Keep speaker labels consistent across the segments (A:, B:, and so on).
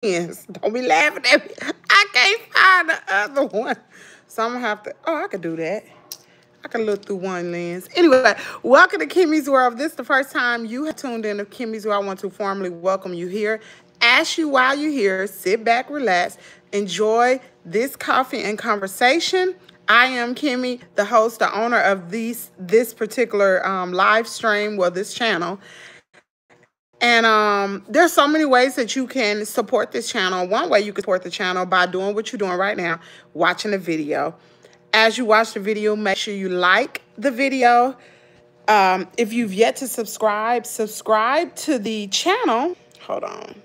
A: Don't be laughing at me. I can't find the other one. So I'm going to have to, oh, I could do that. I can look through one lens. Anyway, welcome to Kimmie's World. If this is the first time you have tuned in to Kimmie's World, I want to formally welcome you here. Ask you while you're here, sit back, relax, enjoy this coffee and conversation. I am Kimmie, the host, the owner of this particular live stream, well, this channel. And there's so many ways that you can support this channel. One way you can support the channel by doing what you're doing right now, watching the video. As you watch the video, make sure you like the video. If you've yet to subscribe to the channel. Hold on.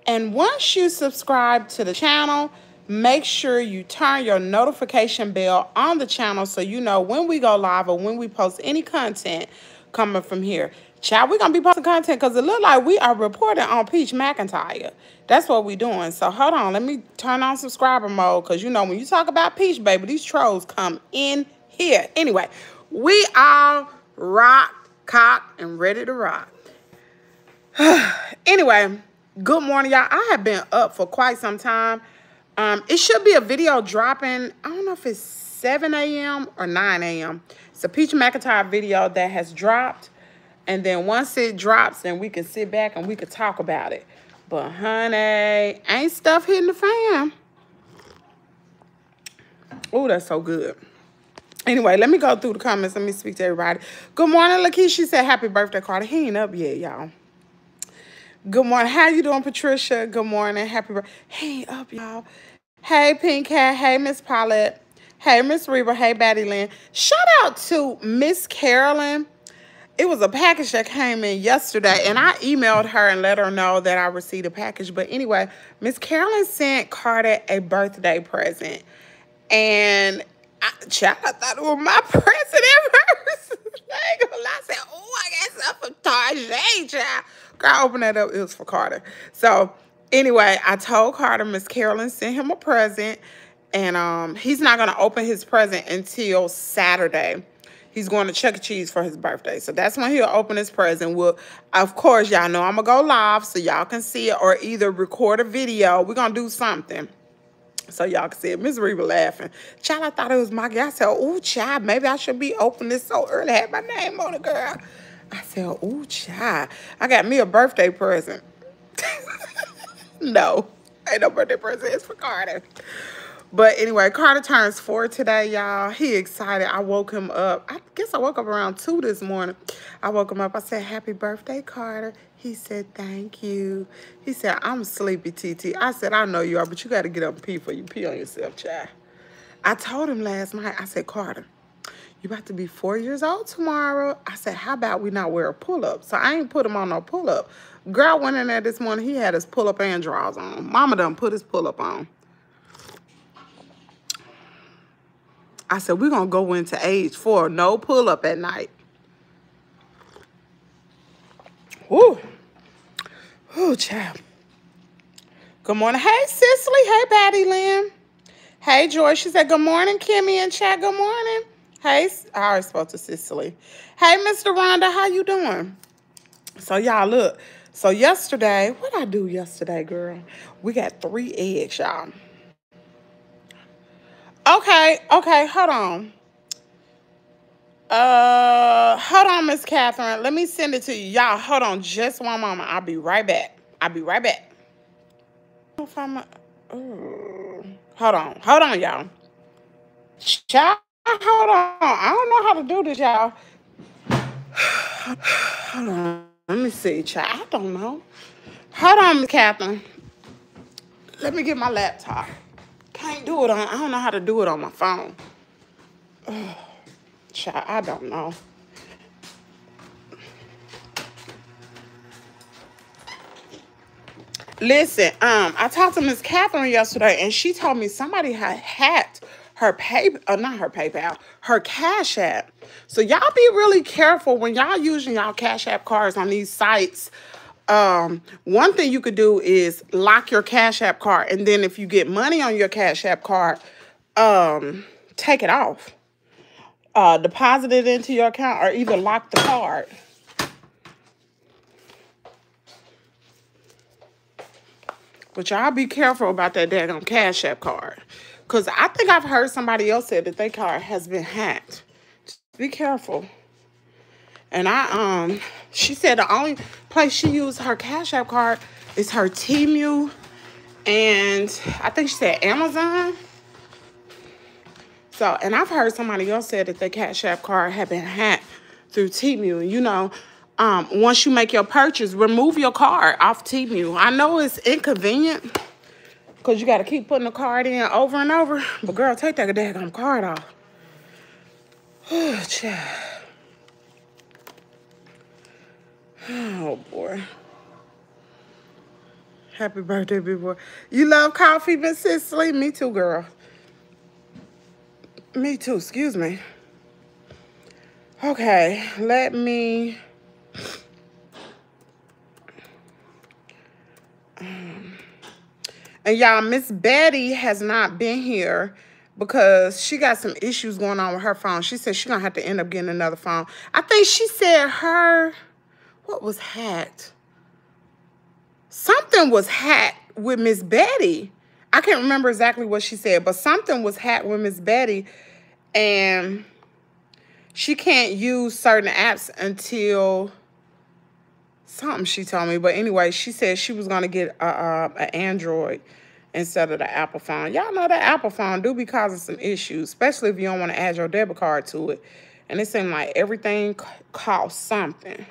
A: And once you subscribe to the channel, make sure you turn your notification bell on the channel so you know when we go live or when we post any content coming from here. Child, we're going to be posting content because it looks like we are reporting on Peach McIntyre. That's what we're doing. So hold on. Let me turn on subscriber mode because, you know, when you talk about Peach, baby, these trolls come in here. Anyway, we all rock, cock, and ready to rock. Anyway, good morning, y'all. I have been up for quite some time. It should be a video dropping, I don't know if it's 7 a.m. or 9 a.m. It's a Peach McIntyre video that has dropped. And then once it drops, then we can sit back and we can talk about it. But, honey, ain't stuff hitting the fan. Oh, that's so good. Anyway, let me go through the comments. Let me speak to everybody. Good morning, Lakeisha. She said, happy birthday, Carter. He ain't up yet, y'all. Good morning. How you doing, Patricia? Good morning. Happy birthday. He ain't up, y'all. Hey, Pink Cat. Hey, Miss Paulette. Hey, Miss Reba. Hey, Batty Lynn. Shout out to Miss Carolyn. It was a package that came in yesterday, and I emailed her and let her know that I received a package. But anyway, Miss Carolyn sent Carter a birthday present. And I thought it was my present at first. I said, oh, I got something from Tarjay, child. Girl, open that up. It was for Carter. So anyway, I told Carter Miss Carolyn sent him a present. And he's not going to open his present until Saturday. He's going to Chuck E. Cheese for his birthday. So that's when he'll open his present. We'll, of course, y'all know I'm going to go live so y'all can see it or either record a video. We're going to do something so y'all can see it. Miss Reba laughing. Child, I thought it was my guy. I said, oh, child, maybe I should be opening this so early. I had my name on it, girl. I said, oh, child, I got me a birthday present. No, ain't no birthday present. It's for Carter. But anyway, Carter turns 4 today, y'all. He excited. I woke him up. I guess I woke up around 2 this morning. I woke him up. I said, happy birthday, Carter. He said, thank you. He said, I'm sleepy, TT. I said, I know you are, but you got to get up and pee before you pee on yourself, child. I told him last night, I said, Carter, you about to be 4 years old tomorrow. I said, how about we not wear a pull-up? So I ain't put him on no pull-up. Girl went in there this morning. He had his pull-up and drawers on. Mama done put his pull-up on. I said, we're going to go into age 4. No pull-up at night. Woo. Ooh, child. Good morning. Hey, Cicely. Hey, Batty Lynn. Hey, Joy. She said, good morning, Kimmy and chat. Good morning. Hey, I already spoke to Cicely. Hey, Mr. Rhonda. How you doing? So, y'all, look. So, yesterday, what did I do yesterday, girl? We got 3 eggs, y'all. Okay, hold on. Hold on, Miss Catherine. Let me send it to you. Y'all, hold on just one moment. I'll be right back. Hold on, y'all. Child, hold on. I don't know how to do this, y'all. Hold on. Let me see, child. I don't know. Hold on, Miss Catherine. Let me get my laptop. Can't do it on, I don't know how to do it on my phone. Oh, child, I don't know. Listen, I talked to Miss Catherine yesterday, and she told me somebody had hacked her not her PayPal, her Cash App. So y'all be really careful when y'all using y'all Cash App cards on these sites. One thing you could do is lock your Cash App card, and then if you get money on your Cash App card, take it off. Deposit it into your account or either lock the card. But y'all be careful about that daggone Cash App card. Because I think I've heard somebody else say that their card has been hacked. Just be careful. And she said the only place she used her Cash App card is her Temu. And I think she said Amazon. So, and I've heard somebody else say that their Cash App card had been hacked through Temu. You know, once you make your purchase, remove your card off Temu. I know it's inconvenient because you got to keep putting the card in over and over. But girl, take that daggone card off. Oh, child. Oh, boy. Happy birthday, big boy. You love coffee, Miss Cicely? Me too, girl. Me too, excuse me. Okay, let me... And y'all, Miss Betty has not been here because she got some issues going on with her phone. She said she's going to have to end up getting another phone. I think she said her... What was hacked? Something was hacked with Miss Betty. I can't remember exactly what she said, but something was hacked with Miss Betty, and she can't use certain apps until something she told me. But anyway, she said she was going to get an Android instead of the Apple phone. Y'all know that Apple phone do be causing some issues, especially if you don't want to add your debit card to it. And it seemed like everything costs something.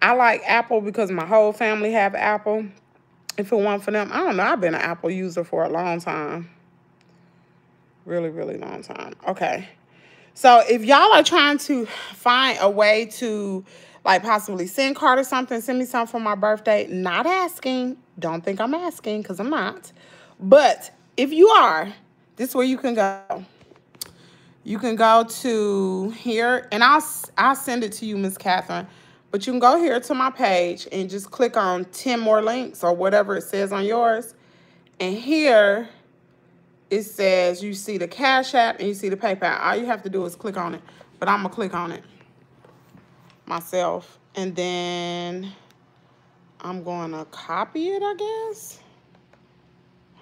A: I like Apple because my whole family have Apple. If it weren't for them, I don't know. I've been an Apple user for a long time. Really, really long time. Okay. So if y'all are trying to find a way to like possibly send card or something, send me something for my birthday, not asking. Don't think I'm asking because I'm not. But if you are, this is where you can go. You can go to here, and I'll send it to you, Miss Catherine. But you can go here to my page and just click on 10 more links or whatever it says on yours. And here it says you see the Cash App and you see the PayPal. All you have to do is click on it. But I'm going to click on it myself. And then I'm going to copy it, I guess.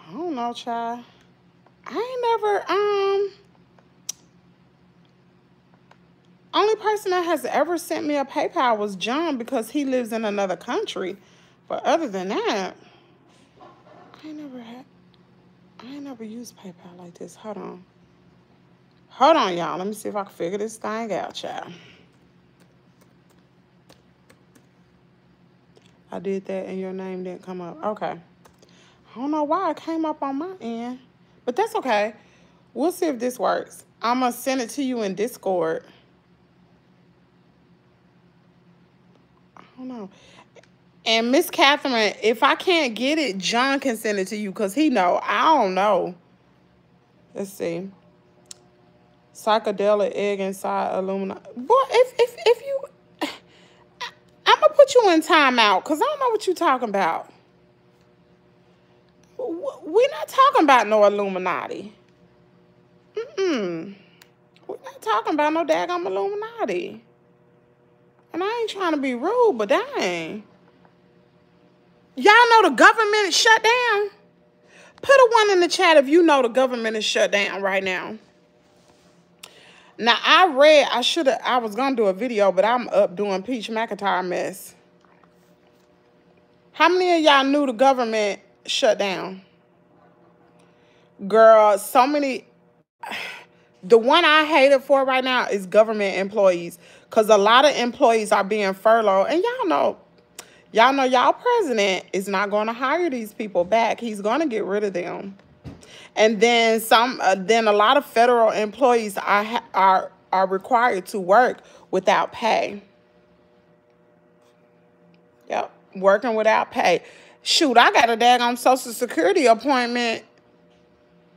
A: I don't know, child. I ain't never, only person that has ever sent me a PayPal was John because he lives in another country. But other than that, I ain't never used PayPal like this. Hold on. Hold on, y'all. Let me see if I can figure this thing out, child. I did that and your name didn't come up. Okay. I don't know why it came up on my end. But that's okay. We'll see if this works. I'm going to send it to you in Discord. I don't know. And Miss Catherine, if I can't get it, John can send it to you because he know. I don't know. Let's see. Psychedelic egg inside aluminum. Boy, if you... I'm going to put you in timeout because I don't know what you're talking about. We're not talking about no Illuminati. We're not talking about no daggone Illuminati. And I ain't trying to be rude, but dang. Y'all know the government is shut down? Put a 1 in the chat if you know the government is shut down right now. Now, I was going to do a video, but I'm up doing Peach McIntyre mess. How many of y'all knew the government shut down? Girl, so many... The one I hate it for right now is government employees. Because a lot of employees are being furloughed. And y'all know y'all president is not going to hire these people back. He's going to get rid of them. And then then a lot of federal employees are required to work without pay. Yep, working without pay. Shoot, I got a daggone Social Security appointment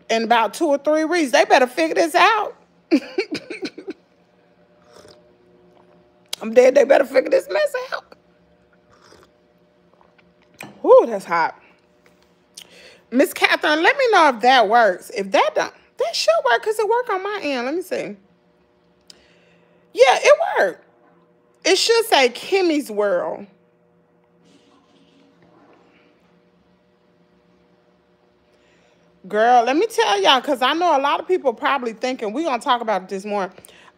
A: in about 2 or 3 weeks. They better figure this out. I'm dead. They better figure this mess out. Whoo, that's hot. Miss Catherine, let me know if that works. If that don't, that should work because it worked on my end. Let me see. Yeah, it worked. It should say Kimmie's World. Girl, let me tell y'all, because I know a lot of people probably thinking, we're going to talk about it this morning.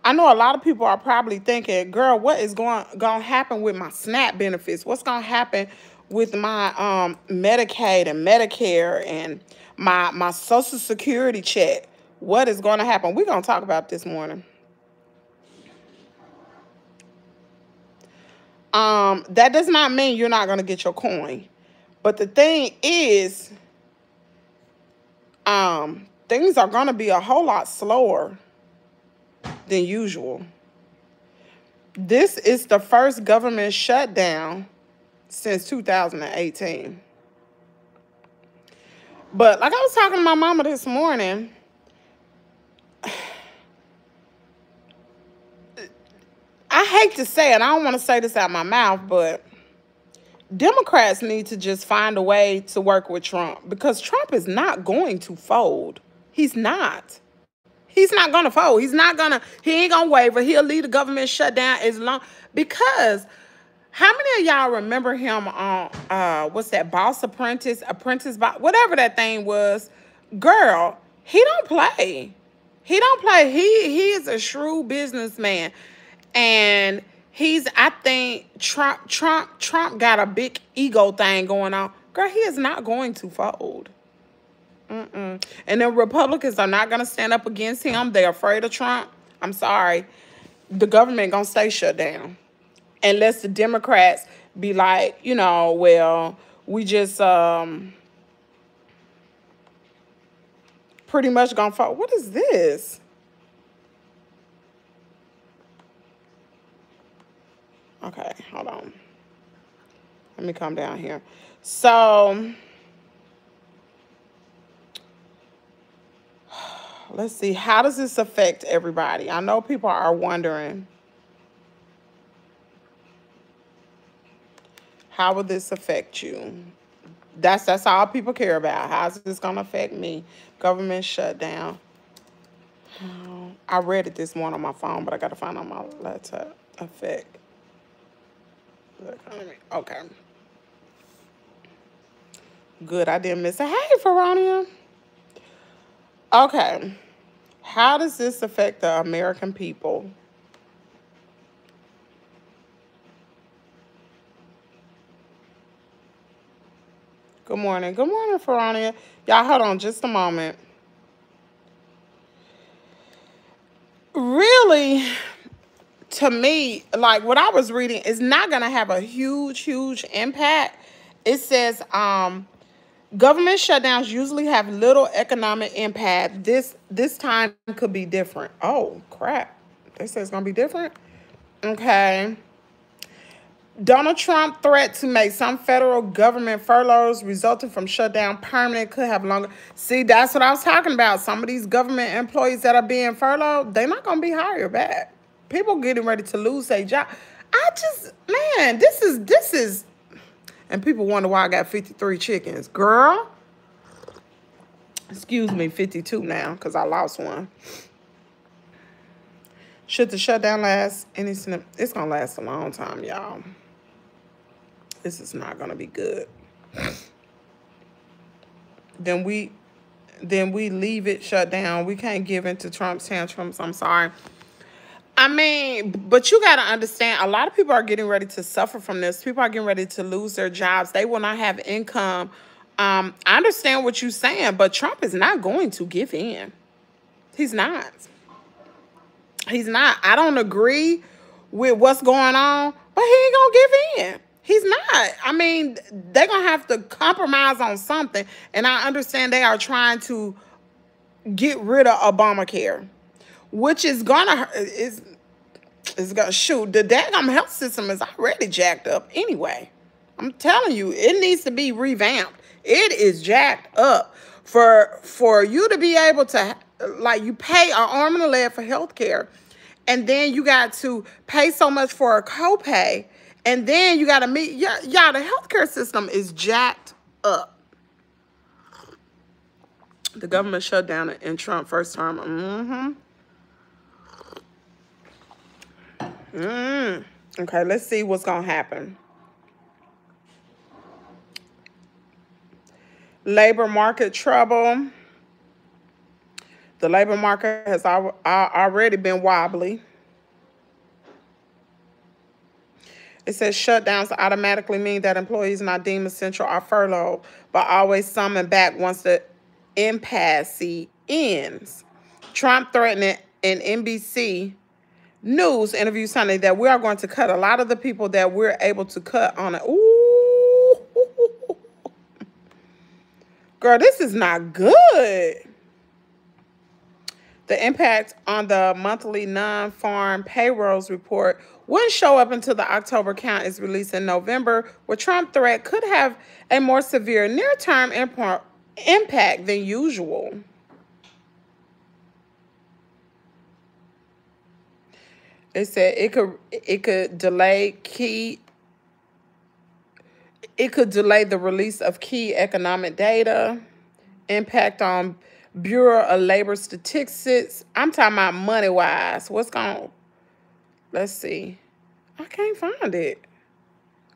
A: I know a lot of people are probably thinking, girl, what is going to happen with my SNAP benefits? What's going to happen with my Medicaid and Medicare and my Social Security check? What is going to happen? We're going to talk about it this morning. That does not mean you're not going to get your coin. But the thing is, things are going to be a whole lot slower than usual. This is the first government shutdown since 2018. But like I was talking to my mama this morning, I hate to say it, I don't want to say this out my mouth, but Democrats need to just find a way to work with Trump, because Trump is not going to fold. He's not. He's not going to fold. He ain't going to waver. He'll leave the government shut down as long, because how many of y'all remember him on, what's that, Boss Apprentice, whatever that thing was? Girl, he don't play. He don't play. He is a shrewd businessman. And I think Trump got a big ego thing going on. Girl, he is not going to fold. And the Republicans are not going to stand up against him. They're afraid of Trump. I'm sorry. The government going to stay shut down. Unless the Democrats be like, well, we just pretty much going to fold. What is this? Okay, hold on. Let me come down here. So, let's see. How does this affect everybody? I know people are wondering. How will this affect you? That's all people care about. How's this going to affect me? Government shutdown. I read it this morning on my phone, but I got to find on my laptop. Affect the economy. Okay. Good, I didn't miss it. Hey, Veronia. Okay. How does this affect the American people? Good morning. Good morning, Veronia. Y'all, hold on just a moment. Really, to me, like what I was reading is not going to have a huge impact. It says government shutdowns usually have little economic impact. This time could be different. Oh, crap. They say it's going to be different? Okay. Donald Trump threat to make some federal government furloughs resulting from shutdown permanent could have longer. See, that's what I was talking about. Some of these government employees that are being furloughed, they're not going to be hired back. People getting ready to lose their job. Man, this is, and people wonder why I got 53 chickens. Girl, excuse me, 52 now because I lost one. Should the shutdown last? It's going to last a long time, y'all. This is not going to be good. Then we leave it shut down. We can't give in to Trump's tantrums. I'm sorry. I mean, but you got to understand, a lot of people are getting ready to suffer from this. People are getting ready to lose their jobs. They will not have income. I understand what you're saying, but Trump is not going to give in. He's not. He's not. I don't agree with what's going on, but he ain't going to give in. He's not. I mean, they're going to have to compromise on something. And I understand they are trying to get rid of Obamacare, which is going to, shoot, the daggum health system is already jacked up anyway. I'm telling you, it needs to be revamped. It is jacked up. For you to be able to, like, you pay an arm and a leg for health care, and then you got to pay so much for a copay, and then you got to meet, y'all, the healthcare system is jacked up. The government shut down in Trump first term. Okay, let's see what's going to happen. Labor market trouble. The labor market has already been wobbly. It says shutdowns automatically mean that employees not deemed essential are furloughed, but always summoned back once the impasse ends. Trump threatened in NBC News interview Sunday that we are going to cut a lot of the people that we're able to cut on it. Ooh. Girl, this is not good. The impact on the monthly non-farm payrolls report wouldn't show up until the October count is released in November, where Trump threat could have a more severe near-term impact than usual. It said it could delay the release of key economic data, impact on Bureau of Labor Statistics. I'm talking about money-wise. What's going on? Let's see. I can't find it.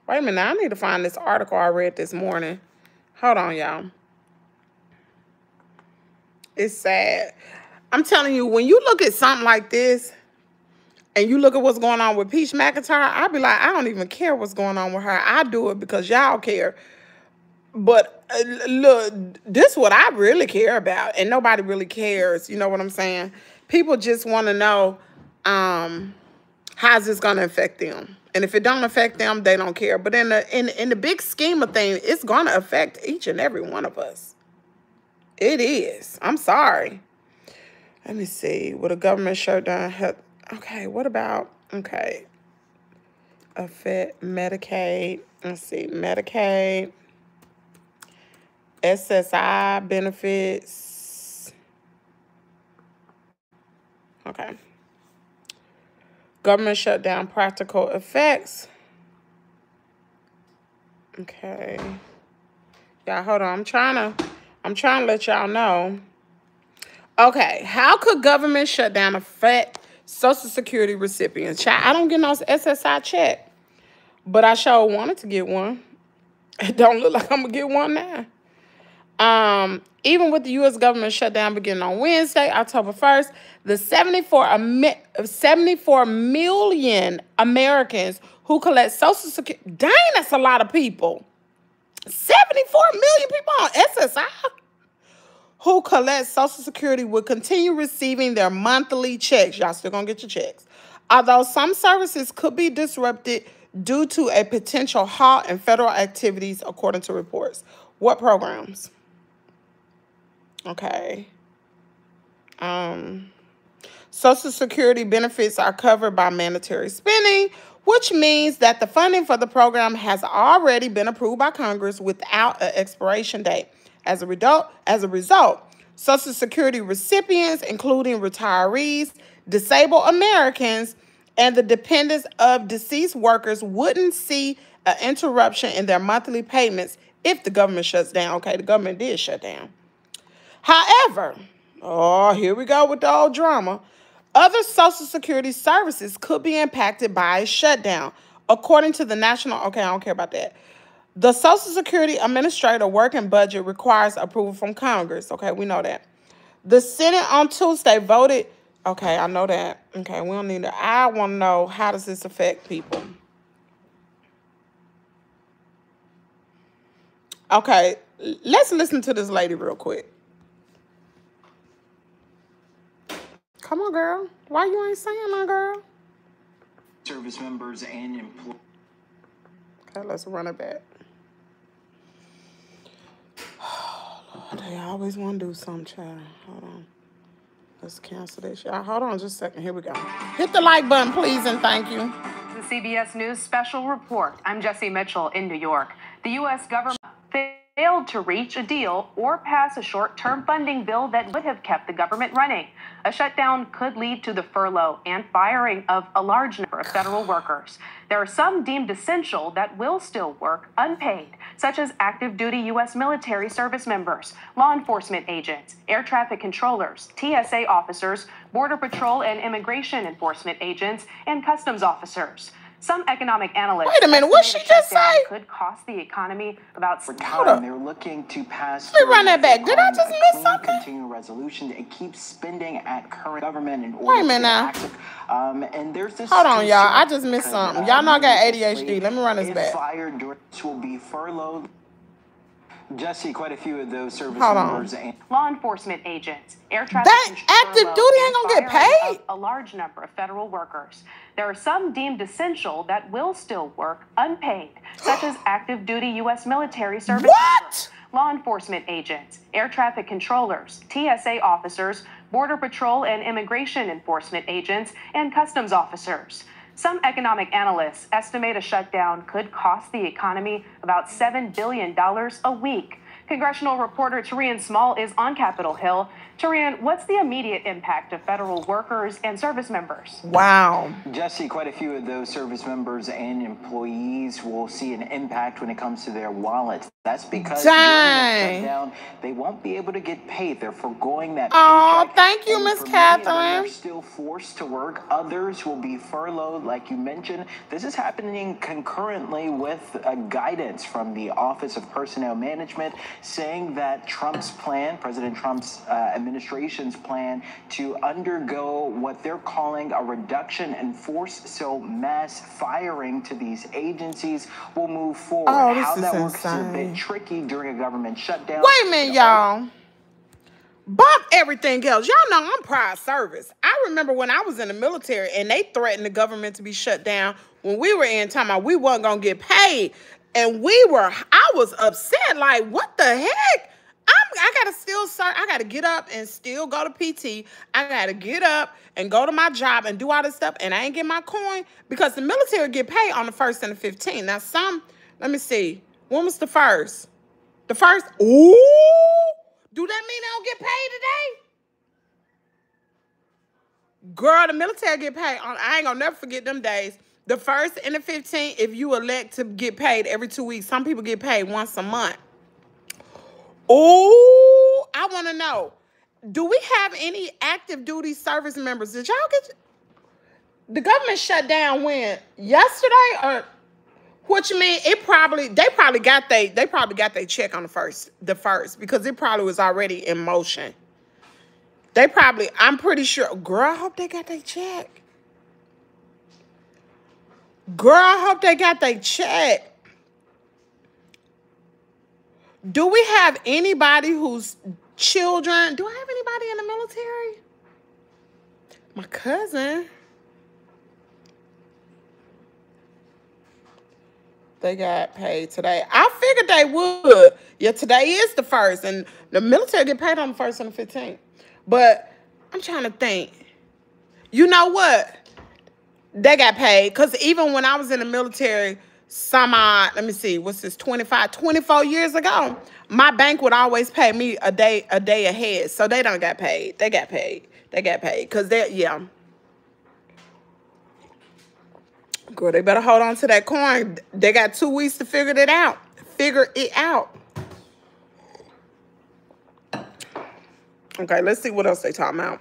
A: Wait a minute. I need to find this article I read this morning. Hold on, y'all. It's sad. I'm telling you, when you look at something like this, and you look at what's going on with Peach McIntyre, I'll be like, I don't even care what's going on with her. I do it because y'all care. But look, this is what I really care about, and nobody really cares. You know what I'm saying? People just want to know how's this going to affect them. And if it don't affect them, they don't care. But in the big scheme of things, it's going to affect each and every one of us. It is. I'm sorry. Let me see. Would a government shutdown help? Okay, what about, okay, affect Medicaid, let's see, Medicaid, SSI benefits, okay, government shutdown practical effects, okay, yeah, hold on, I'm trying to let y'all know, okay, how could government shutdown affect Social Security recipients? Child, I don't get no SSI check, but I sure wanted to get one. It don't look like I'm going to get one now. Even with the U.S. government shutdown beginning on Wednesday, October 1st, the 74 million Americans who collect Social Security, dang, that's a lot of people. 74 million people on SSI who collect Social Security will continue receiving their monthly checks. Y'all still gonna get your checks. Although some services could be disrupted due to a potential halt in federal activities, according to reports. What programs? Okay. Social Security benefits are covered by mandatory spending, which means that the funding for the program has already been approved by Congress without an expiration date. As a result, Social Security recipients, including retirees, disabled Americans, and the dependents of deceased workers, wouldn't see an interruption in their monthly payments if the government shuts down. Okay, the government did shut down. However, oh, here we go with the old drama. Other Social Security services could be impacted by a shutdown, according to the National... Okay, I don't care about that. The Social Security Administrator working budget requires approval from Congress. Okay, we know that. The Senate on Tuesday voted... Okay, I know that. Okay, we don't need to... I want to know, how does this affect people? Okay, let's listen to this lady real quick. Come on, girl. Why you ain't saying my girl?
B: Service members and employees.
A: Okay, let's run it back. Oh, Lord, they always want to do something, child. Hold on. Let's cancel this. Y'all, hold on just a second. Here we go. Hit the like button, please, and thank you.
C: The CBS News special report. I'm Jessie Mitchell in New York. The U.S. government failed to reach a deal or pass a short-term funding bill that would have kept the government running. A shutdown could lead to the furlough and firing of a large number of federal workers. There are some deemed essential that will still work unpaid, such as active duty U.S. military service members, law enforcement agents, air traffic controllers, TSA officers, Border Patrol and immigration enforcement agents, and customs officers. Some economic analysts
A: Wait a minute, what she just
C: shutdown
A: say?
C: could cost the economy about
A: Hold up.
B: They're looking to pass.
A: Let me run that back. Did I just miss something?
B: Continuing resolution and keep spending at current government in order
A: Wait a minute now.
B: and there's this.
A: Hold on, y'all. I just missed something. Y'all know I got ADHD. Let me run this back.
B: Fired will be furloughed. Jesse, quite a few of those service
A: Hold
B: members
A: on.
B: and
C: law enforcement agents, air traffic
A: That active
C: control,
A: duty ain't gonna
C: and
A: get
C: firing
A: paid?
C: of a large number of federal workers. There are some deemed essential that will still work unpaid, such as active duty U.S. military service members, law enforcement agents, air traffic controllers, TSA officers, Border Patrol and immigration enforcement agents, and customs officers. Some economic analysts estimate a shutdown could cost the economy about $7 billion a week. Congressional reporter Tarian Small is on Capitol Hill. Tarian, what's the immediate impact of federal workers and service members?
A: Wow.
B: Jesse, quite a few of those service members and employees will see an impact when it comes to their wallets. That's because during the shutdown, they won't be able to get paid. They're foregoing that paycheck.
A: Oh, thank you,
B: And
A: Miss
B: for many of them,
A: Catherine.
B: they're still forced to work. Others will be furloughed, like you mentioned. This is happening concurrently with guidance from the Office of Personnel Management saying that Trump's plan, President Trump's administration's plan to undergo what they're calling a reduction in force, so mass firing to these agencies will move forward.
A: Oh, this
B: How
A: is
B: that works is a
A: insane.
B: bit tricky during a government shutdown.
A: Wait a minute, y'all. Bump everything else. Y'all know I'm proud service. I remember when I was in the military and they threatened the government to be shut down when we were in time out we wasn't gonna get paid. And I was upset, like, what the heck? I gotta still serve. I gotta get up and still go to PT. I gotta get up and go to my job and do all this stuff, and I ain't get my coin because the military get paid on the 1st and the 15th. Now let me see. When was the 1st? The 1st? Ooh! Do that mean they don't get paid today? Girl, the military get paid on, I ain't gonna never forget them days. The 1st and the 15th, if you elect to get paid every 2 weeks, some people get paid once a month. Oh, I want to know, do we have any active duty service members? Did y'all get the government shut down when? Yesterday or what you mean? They probably got their check on the first because it probably was already in motion. I'm pretty sure. Girl, I hope they got their check. Girl, I hope they got their check. Do we have anybody whose children? Do I have anybody in the military? My cousin. They got paid today. I figured they would. Yeah, today is the 1st, and the military get paid on the 1st and the 15th. But I'm trying to think. You know what? They got paid because even when I was in the military, let me see, what's this, 24 years ago, my bank would always pay me a day ahead. So they don't got paid. They got paid. Because yeah. Girl, they better hold on to that coin. They got 2 weeks to figure it out. Okay, let's see what else they talking about.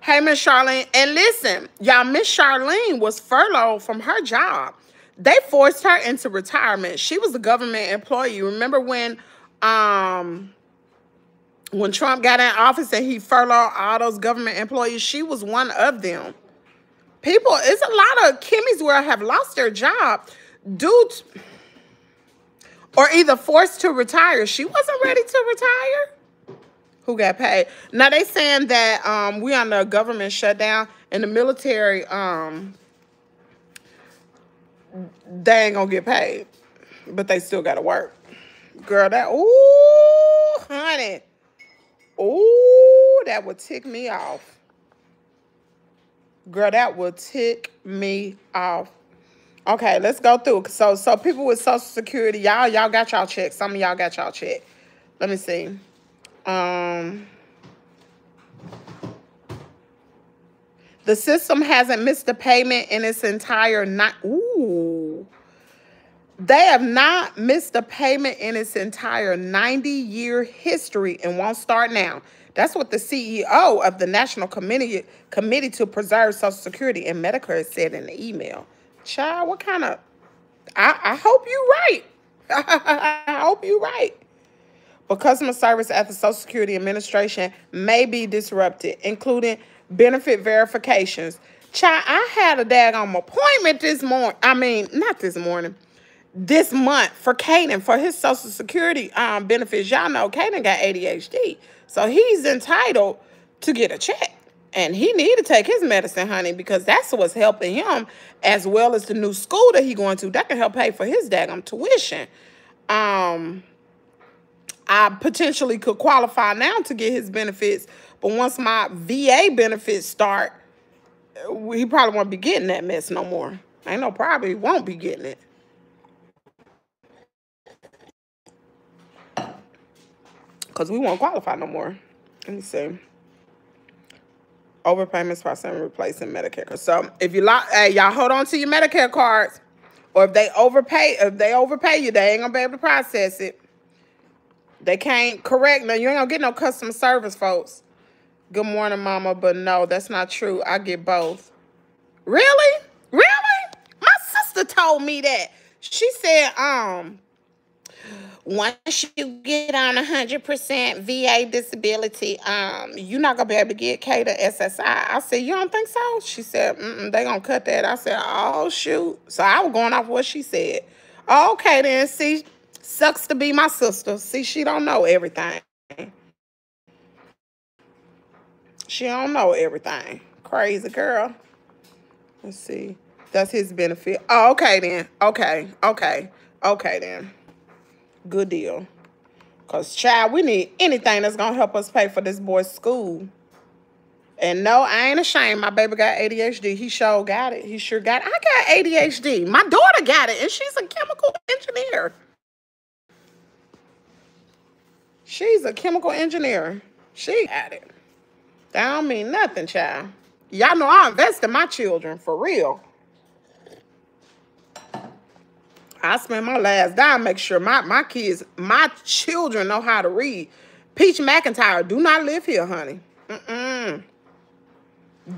A: Hey, Miss Charlene. And listen, y'all, Miss Charlene was furloughed from her job. They forced her into retirement. She was a government employee. Remember when Trump got in office and he furloughed all those government employees? She was one of them. People, it's a lot of Kimmies where have lost their job due to, or either forced to retire. She wasn't ready to retire. Who got paid? Now they saying that we on the government shutdown and the military they ain't gonna get paid, but they still gotta work. Girl, honey, that would tick me off. Girl, that would tick me off. Okay, let's go through. So people with Social Security, y'all got y'all check. Some of y'all got y'all check. Let me see. The system hasn't missed a payment in its entire They have not missed a payment in its entire 90-year history and won't start now. That's what the CEO of the National Committee to Preserve Social Security and Medicare said in the email. Child, what kind of... I hope you right. I hope you right. But customer service at the Social Security Administration may be disrupted, including benefit verifications. Child, I had a daggone appointment this morning. I mean, not this morning. This month for Caden for his Social Security benefits. Y'all know Caden got ADHD. So he's entitled to get a check. And he need to take his medicine, honey, because that's what's helping him, as well as the new school that he going to. That can help pay for his daggone tuition. I potentially could qualify now to get his benefits, but once my VA benefits start, he probably won't be getting that mess no more. Ain't no probably won't be getting it. Because we won't qualify no more. Let me see. Overpayments for some replacing Medicare. So if you hey, y'all hold on to your Medicare cards, or if they overpay you, they ain't gonna be able to process it. They can't correct. No, you ain't gonna get no customer service, folks. Good morning, mama. But no, that's not true. I get both. Really? Really? My sister told me that. She said, once you get on 100% VA disability, you're not gonna be able to get K to SSI. I said, you don't think so? She said, they gonna cut that. I said, oh shoot. So I was going off what she said. Okay then, see, sucks to be my sister. See, she don't know everything. She don't know everything. Crazy girl. Let's see. That's his benefit. Oh, okay then. Okay then. Good deal. Because, child, we need anything that's going to help us pay for this boy's school. And no, I ain't ashamed. My baby got ADHD. He sure got it. He sure got it. I got ADHD. My daughter got it, and she's a chemical engineer. She's a chemical engineer. She got it. That don't mean nothing, child. Y'all know I invest in my children, for real. I spend my last dime, make sure my kids, my children know how to read. Peach McIntyre, do not live here, honey.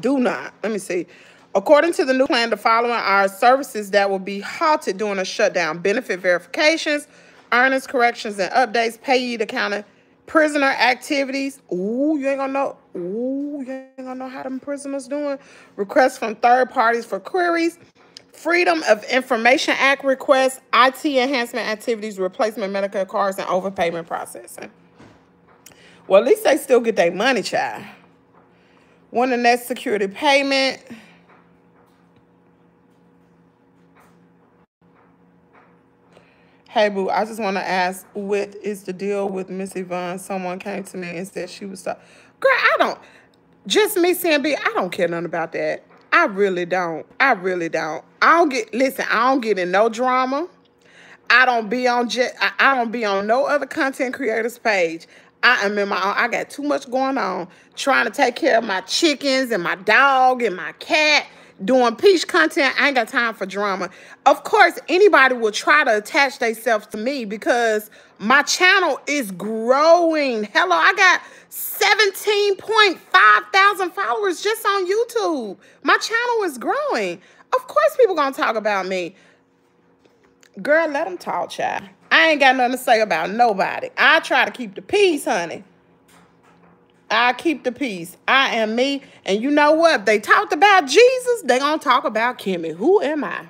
A: Do not. Let me see. According to the new plan, the following are services that will be halted during a shutdown. Benefit verifications, earnings corrections and updates, payee to counter, prisoner activities. Ooh, you ain't gonna know. Ooh, you ain't gonna know how them prisoners doing. Requests from third parties for queries. Freedom of Information Act requests, IT enhancement activities, replacement Medicare cards, and overpayment processing. Well, at least they still get their money, child. When the next security payment. Hey, boo, I just want to ask, what is the deal with Miss Yvonne? Someone came to me and said she was... Girl, I don't... Just me saying, I don't care nothing about that. I really don't. I really don't. Listen, I don't get in no drama. I don't be on no other content creators page. I am in my own. I got too much going on trying to take care of my chickens and my dog and my cat, doing peach content. I ain't got time for drama. Of course, anybody will try to attach themselves to me because my channel is growing. Hello, I got 17.5 thousand followers just on YouTube. My channel is growing. Of course people gonna talk about me. Girl, let them talk, child. I ain't got nothing to say about nobody. I try to keep the peace, honey. I keep the peace. I am me. And you know what? If they talked about Jesus, they gonna talk about Kimmy. Who am I?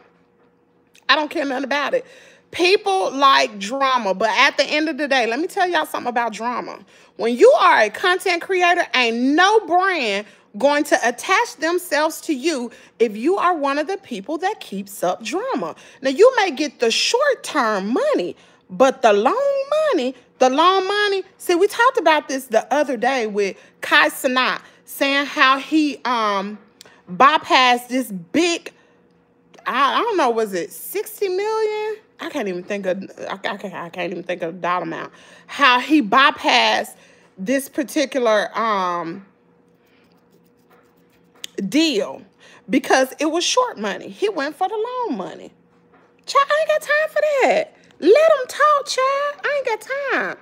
A: I don't care nothing about it. People like drama, but at the end of the day, let me tell y'all something about drama. When you are a content creator, ain't no brand going to attach themselves to you if you are one of the people that keeps up drama. Now, you may get the short-term money, but the long money, see, we talked about this the other day with Cashapp saying how he bypassed this big, I don't know, was it 60 million? I can't even think of the dollar amount. How he bypassed this particular deal because it was short money. He went for the long money. Child, I ain't got time for that. Let him talk, child. I ain't got time.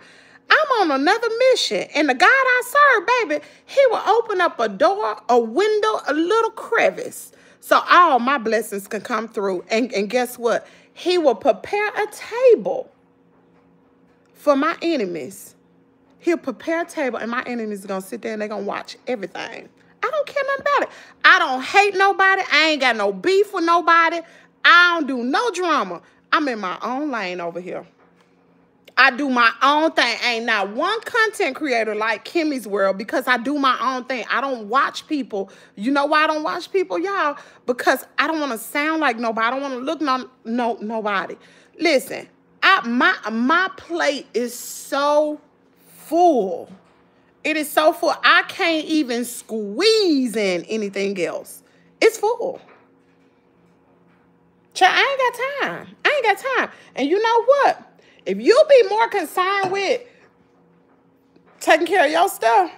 A: I'm on another mission. And the God I serve, baby, he will open up a door, a window, a little crevice so all my blessings can come through. And guess what? He will prepare a table for my enemies. He'll prepare a table, and my enemies are going to sit there and they're going to watch everything. I don't care nothing about it. I don't hate nobody. I ain't got no beef with nobody. I don't do no drama. I'm in my own lane over here. I do my own thing. Ain't not one content creator like Kimmie's World, because I do my own thing. I don't watch people. You know why I don't watch people, y'all? Because I don't want to sound like nobody. I don't want to look nobody. Listen, my plate is so full. It is so full. I can't even squeeze in anything else. It's full. Child, I ain't got time. I ain't got time. And you know what? If you be more concerned with taking care of your stuff,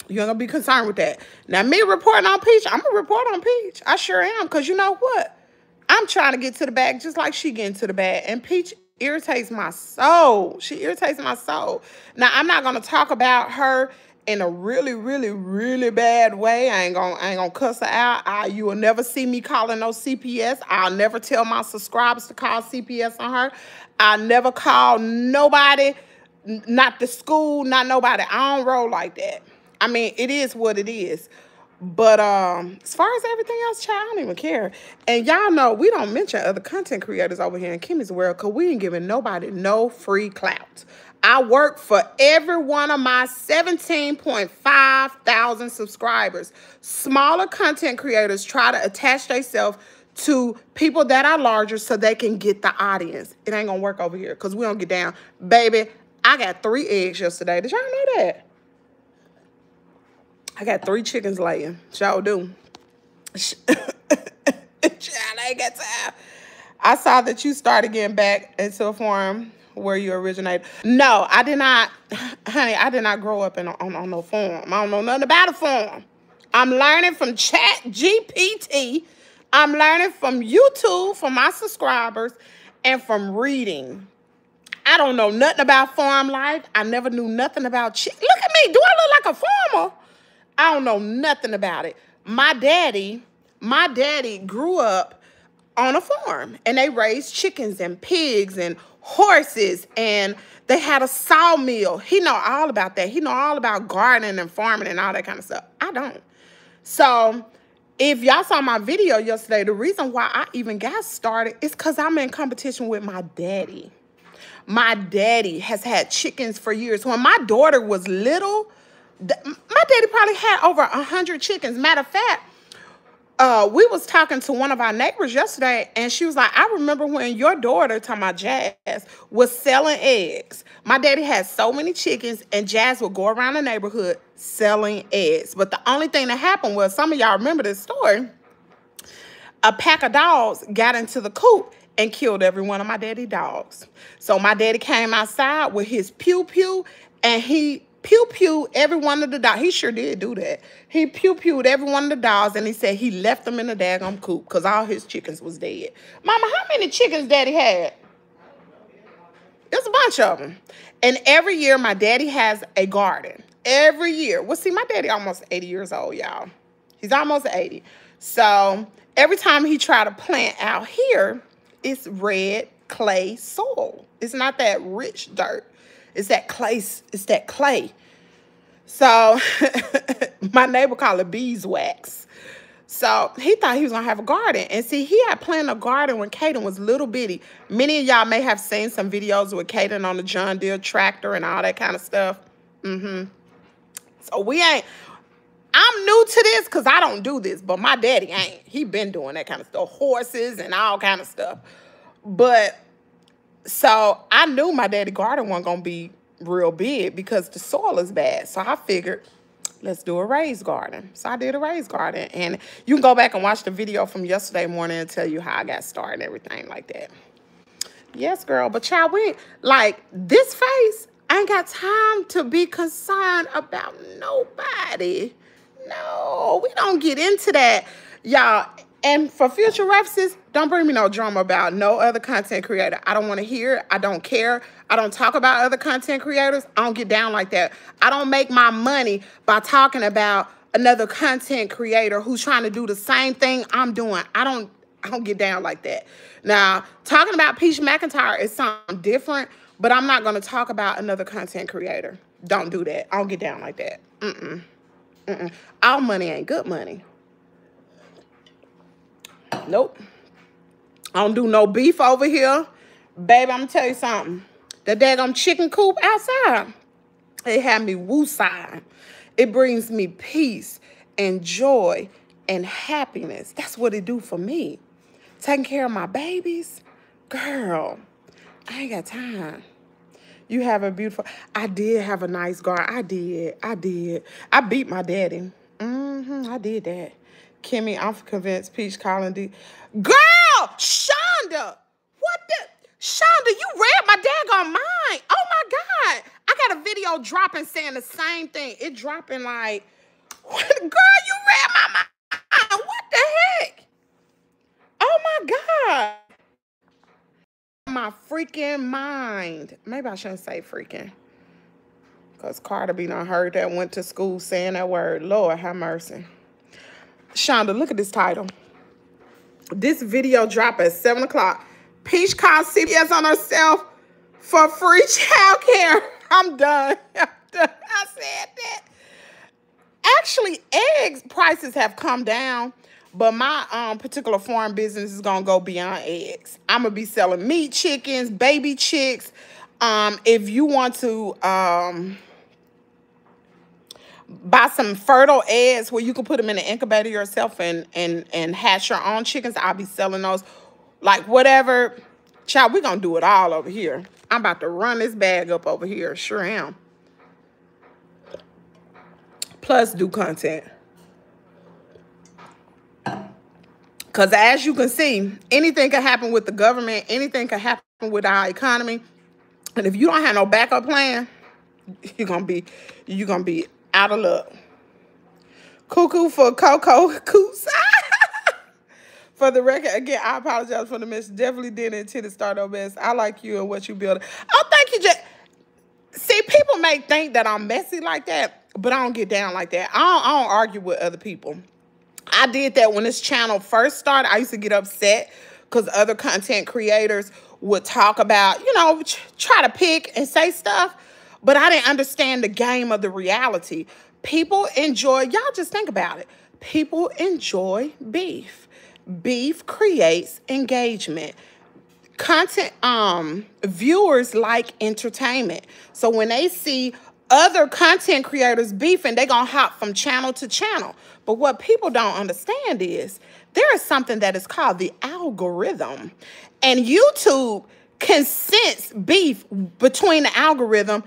A: you're going to be concerned with that. Now, me reporting on Peach, I'm going to report on Peach. I sure am, because you know what? I'm trying to get to the bag just like she getting to the bag. And Peach irritates my soul. She irritates my soul. Now, I'm not going to talk about her in a really, really, really bad way. I ain't gonna cuss her out. You will never see me calling no CPS. I'll never tell my subscribers to call CPS on her. I'll never call nobody, not the school, not nobody. I don't roll like that. I mean, it is what it is. But as far as everything else, child, I don't even care. And y'all know we don't mention other content creators over here in Kimmie's World, because we ain't giving nobody no free clout. I work for every one of my 17.5 thousand subscribers. Smaller content creators try to attach themselves to people that are larger so they can get the audience. It ain't gonna work over here because we don't get down. Baby, I got 3 eggs yesterday. Did y'all know that? I got 3 chickens laying. Y'all do. Child, I ain't got time. I saw that you started getting back into a farm where you originated. No, I did not, honey, I did not grow up on no farm. I don't know nothing about a farm. I'm learning from Chat GPT. I'm learning from YouTube, from my subscribers, and from reading. I don't know nothing about farm life. I never knew nothing about chicken. Look at me. Do I look like a farmer? I don't know nothing about it. My daddy grew up on a farm, and they raised chickens and pigs and horses, and they had a sawmill. He know all about that. He know all about gardening and farming and all that kind of stuff. I don't. So if y'all saw my video yesterday, the reason why I even got started is because I'm in competition with my daddy. My daddy has had chickens for years. When my daughter was little, my daddy probably had over 100 chickens. Matter of fact, we was talking to one of our neighbors yesterday, and she was like, I remember when your daughter, talking about Jazz, was selling eggs. My daddy had so many chickens, and Jazz would go around the neighborhood selling eggs. But the only thing that happened was, some of y'all remember this story, a pack of dogs got into the coop and killed every one of my daddy's dogs. So my daddy came outside with his pew-pew, and he pew-pewed every one of the dogs. He sure did do that. He pew-pewed every one of the dogs, and he said he left them in the daggum coop because all his chickens was dead. Mama, how many chickens daddy had? There's a bunch of them. And every year, my daddy has a garden. Every year. Well, see, my daddy almost 80 years old, y'all. He's almost 80. So every time he try to plant out here, it's red clay soil. It's not that rich dirt. It's that clay. It's that clay. So my neighbor called it beeswax. So he thought he was going to have a garden. And see, he had planted a garden when Kaden was little bitty. Many of y'all may have seen some videos with Kaden on the John Deere tractor and all that kind of stuff. So we ain't, I'm new to this because I don't do this, but my daddy ain't. He been doing that kind of stuff, horses and all kind of stuff. But so I knew my daddy garden wasn't going to be real big because the soil is bad. So I figured, let's do a raised garden. So I did a raised garden. And you can go back and watch the video from yesterday morning and tell you how I got started and everything like that. Yes, girl. But child, we like this face, I ain't got time to be concerned about nobody. No, we don't get into that, y'all. And for future references, don't bring me no drama about no other content creator. I don't want to hear it. I don't care. I don't talk about other content creators. I don't get down like that. I don't make my money by talking about another content creator who's trying to do the same thing I'm doing. I don't get down like that. Now, talking about Peach McIntyre is something different, but I'm not going to talk about another content creator. Don't do that. I don't get down like that. All money ain't good money. Nope. I don't do no beef over here. Babe, I'm going to tell you something. The daggone chicken coop outside, it had me woo-side. It brings me peace and joy and happiness. That's what it do for me. Taking care of my babies. Girl, I ain't got time. You have a beautiful... I did have a nice garden. I did. I beat my daddy. I did that. Kimmy, I'm convinced Peach calling D. Girl! Shonda! What the... Shonda, you read my daggone mind. Oh, my God. I got a video dropping saying the same thing. It dropping like... Girl, you read my mind. What the heck? Oh, my God. My freaking mind. Maybe I shouldn't say freaking. Because Carter B done heard that, went to school saying that word. Lord have mercy. Shonda, look at this title. This video dropped at 7 o'clock. Peach calls CBS on herself for free child care. I'm done. I said that. Actually, eggs prices have come down. But my particular farm business is going to go beyond eggs. I'm going to be selling meat chickens, baby chicks. If you want to buy some fertile eggs where you can put them in the incubator yourself and hatch your own chickens, I'll be selling those. Like whatever. Child, we're going to do it all over here. I'm about to run this bag up over here. Sure am. Plus do content. Because as you can see, anything can happen with the government. Anything can happen with our economy. And if you don't have no backup plan, you're gonna be out of luck. Cuckoo for Coco Coots. For the record, again, I apologize for the mess. Definitely didn't intend to start over best. I like you and what you build. Oh, thank you, Jay. See, people may think that I'm messy like that, but I don't get down like that. I don't argue with other people. I did that when this channel first started. I used to get upset because other content creators would talk about, you know, try to pick and say stuff. But I didn't understand the game of the reality. People enjoy, y'all just think about it. People enjoy beef. Beef creates engagement. Content, viewers like entertainment. So when they see other content creators beefing, they're going to hop from channel to channel. But what people don't understand is there is something that is called the algorithm. And YouTube can sense beef between the algorithm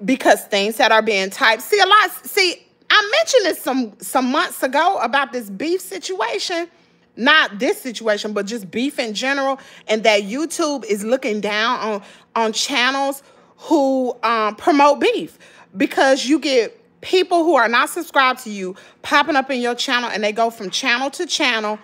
A: because things that are being typed. See, I mentioned this some months ago about this beef situation. Not this situation, but just beef in general. And that YouTube is looking down on channels who promote beef. Because you get people who are not subscribed to you popping up in your channel and they go from channel to channel.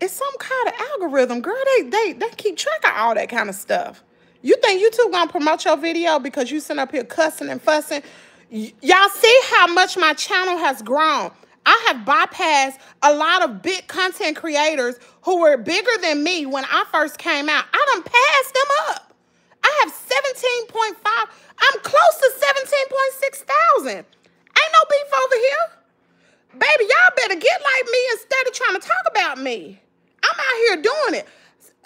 A: It's some kind of algorithm, girl. They keep track of all that kind of stuff. You think YouTube gonna promote your video because you sitting up here cussing and fussing? Y'all see how much my channel has grown. I have bypassed a lot of big content creators who were bigger than me when I first came out. I done passed them up. I have 17.5. I'm close to 17.6 thousand. Ain't no beef over here. Baby, y'all better get like me instead of trying to talk about me. I'm out here doing it.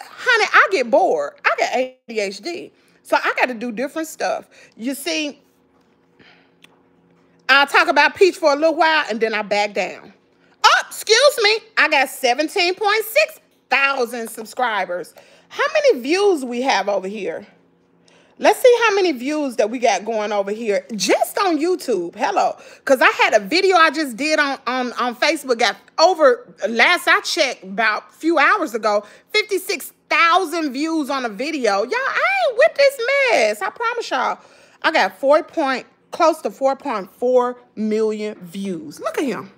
A: Honey, I get bored. I got ADHD. So I got to do different stuff. You see, I'll talk about Peach for a little while and then I back down. Oh, excuse me. I got 17.6 thousand subscribers. How many views we have over here? Let's see how many views that we got going over here just on YouTube. Hello. Because I had a video I just did on Facebook. Got over, last I checked, about a few hours ago, 56,000 views on a video. Y'all, I ain't with this mess. I promise y'all. I got close to 4.4 million views. Look at him.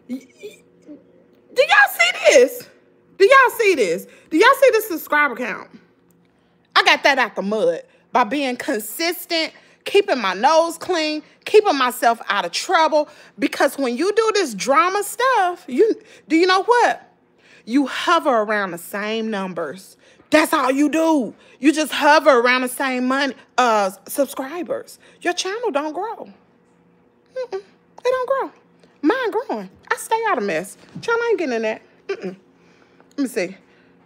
A: Do y'all see this? Do y'all see this? Do y'all see the subscriber count? I got that out the mud by being consistent, keeping my nose clean, keeping myself out of trouble. Because when you do this drama stuff, you know what? You hover around the same numbers. That's all you do. You just hover around the same subscribers. Your channel don't grow. It don't grow. Mine growing. I stay out of mess. Channel ain't getting in that. Let me see.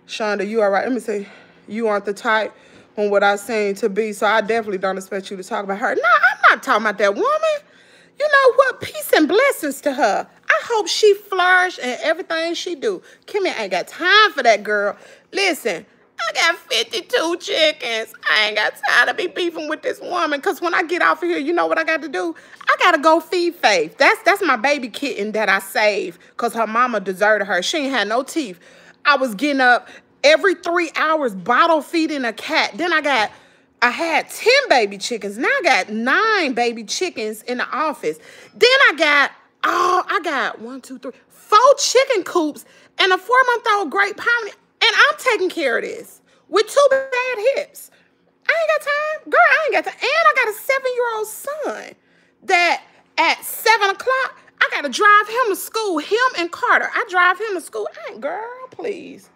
A: Shonda, you all right? Let me see. You aren't the type on what I seem to be, so I definitely don't expect you to talk about her. No, I'm not talking about that woman. You know what? Peace and blessings to her. I hope she flourish in everything she do. Kimmy ain't got time for that, girl. Listen, I got 52 chickens. I ain't got time to be beefing with this woman, because when I get off of here, you know what I got to do? I got to go feed Faith. That's my baby kitten that I saved because her mama deserted her. She ain't had no teeth. I was getting up every 3 hours bottle feeding a cat. Then I had 10 baby chickens. Now I got 9 baby chickens in the office. Then I got 4 chicken coops and a 4-month-old Great Pomeranian. And I'm taking care of this with 2 bad hips. I ain't got time. Girl, I ain't got time. And I got a 7-year-old son that at 7 o'clock, I got to drive him to school. Him and Carter. I drive him to school. Girl, please.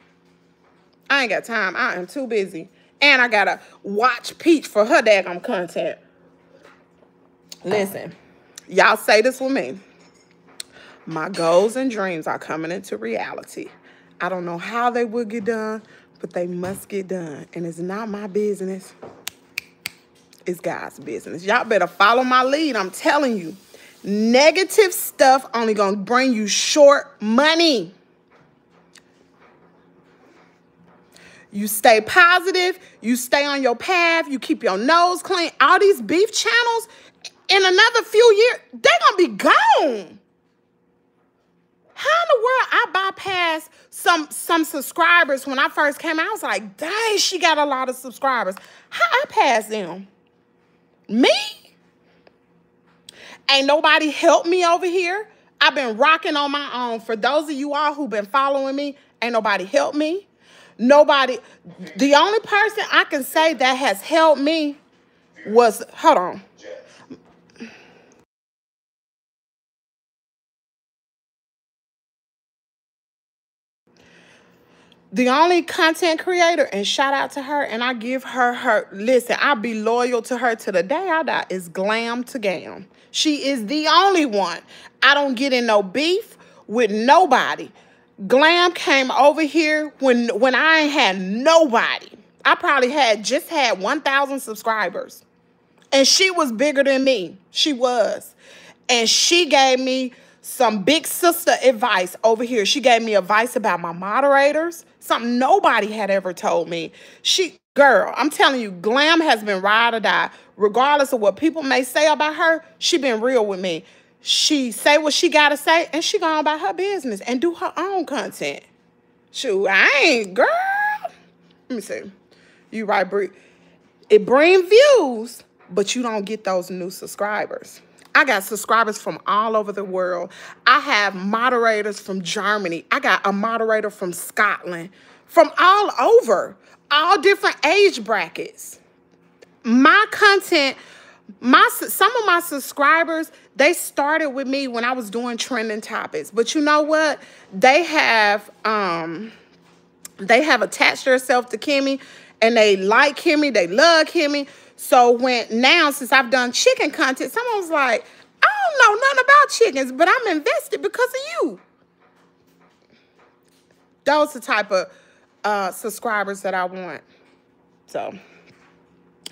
A: I ain't got time. I am too busy. And I got to watch Peach for her daggone content. Listen, y'all say this with me. My goals and dreams are coming into reality. I don't know how they will get done, but they must get done. And it's not my business. It's God's business. Y'all better follow my lead. I'm telling you. Negative stuff only going to bring you short money. You stay positive. You stay on your path. You keep your nose clean. All these beef channels, in another few years, they're going to be gone. How in the world I bypassed some subscribers when I first came out? I was like, dang, she got a lot of subscribers. How I passed them? Me? Ain't nobody helped me over here. I've been rocking on my own. For those of you all who've been following me, ain't nobody helped me. Nobody. The only person I can say that has helped me was, hold on. The only content creator, and shout out to her, and I give her, listen, I'll be loyal to her to the day I die, is Glam to Gam. She is the only one. I don't get in no beef with nobody. Glam came over here when I ain't had nobody. I probably just had 1,000 subscribers. And she was bigger than me. She was. And she gave me some big sister advice over here. She gave me advice about my moderators, something nobody had ever told me. Girl, I'm telling you, Glam has been ride or die. Regardless of what people may say about her, she been real with me. She say what she got to say, and she go on about her business and do her own content. Shoot, I ain't, girl. Let me see. You right, Brie. It bring views, but you don't get those new subscribers. I got subscribers from all over the world. I have moderators from Germany. I got a moderator from Scotland, from all over, all different age brackets. My content, some of my subscribers, they started with me when I was doing trending topics. But you know what? They have attached themselves to Kimmy, and they like Kimmy, they love Kimmy. So since I've done chicken content, someone was like, I don't know nothing about chickens, but I'm invested because of you. Those are the type of subscribers that I want. So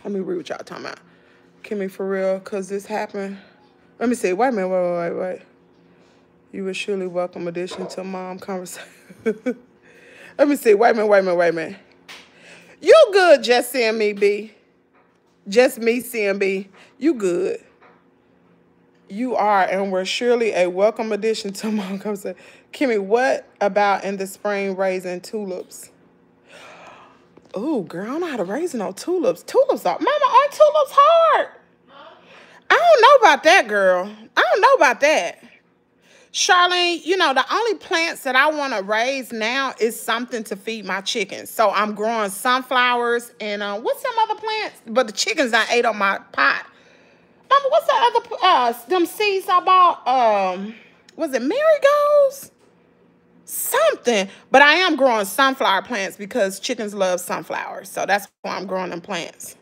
A: let me read what y'all talking about. Kimmy, for real, because this happened. Let me see. Wait a minute. Wait. You were surely welcome addition to mom conversation. Let me see. Wait a minute. You good, just seeing me, B. Just me seeing B. You good. You are, and we're surely a welcome addition to mom conversation. Kimmy, what about in the spring raising tulips? Oh, girl, I don't know how to raise no tulips. Tulips are, Mama, aren't tulips hard? I don't know about that, girl. I don't know about that. Charlene, you know, the only plants that I want to raise now is something to feed my chickens. So I'm growing sunflowers and what's some other plants? But the chickens I ate on my pot. Mama, what's the other them seeds I bought? Was it marigolds? Something. But I am growing sunflower plants because chickens love sunflowers. So that's why I'm growing them plants.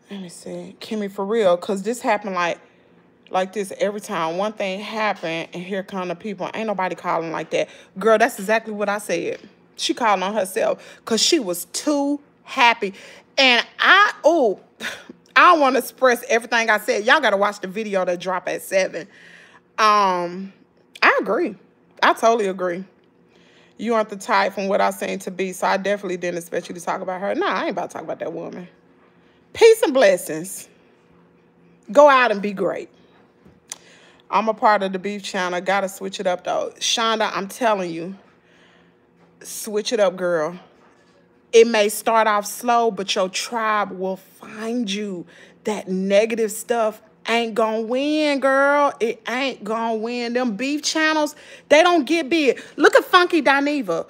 A: Let me see. Kimmy, for real, because this happened like this every time. One thing happened, and here come the people. Ain't nobody calling like that. Girl, that's exactly what I said. She called on herself because she was too happy. And I don't want to express everything I said. Y'all got to watch the video that dropped at 7. I agree. I totally agree. You aren't the type from what I seen to be, so I definitely didn't expect you to talk about her. Nah, I ain't about to talk about that woman. Peace and blessings. Go out and be great. I'm a part of the beef channel. Got to switch it up, though. Shonda, I'm telling you, switch it up, girl. It may start off slow, but your tribe will find you. That negative stuff ain't gonna win, girl. It ain't gonna win. Them beef channels, they don't get big. Look at Funky Dineva.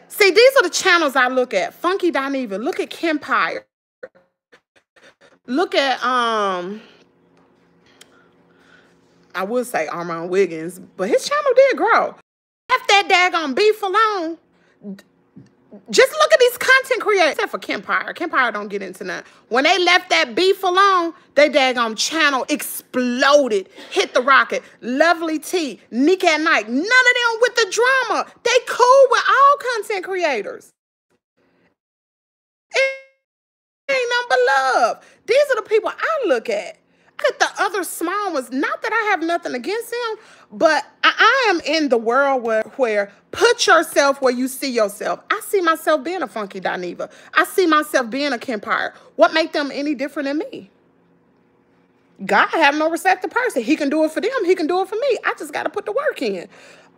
A: See, these are the channels I look at. Funky Dineva. Look at Kempire. Look at, I would say Armand Wiggins, but his channel did grow. Left that daggone beef alone. Just look at these content creators, except for Kempire. Kempire don't get into that. When they left that beef alone, they daggone channel exploded, hit the rocket. Lovely T, Nick at Night, none of them with the drama. They cool with all content creators. It ain't nothing but love. These are the people I look at. At the other small ones, not that I have nothing against them, but I am in the world where put yourself where you see yourself. I see myself being a Funky Dineva. I see myself being a Kempire. What make them any different than me? God have no respect to person. He can do it for them. He can do it for me. I just got to put the work in.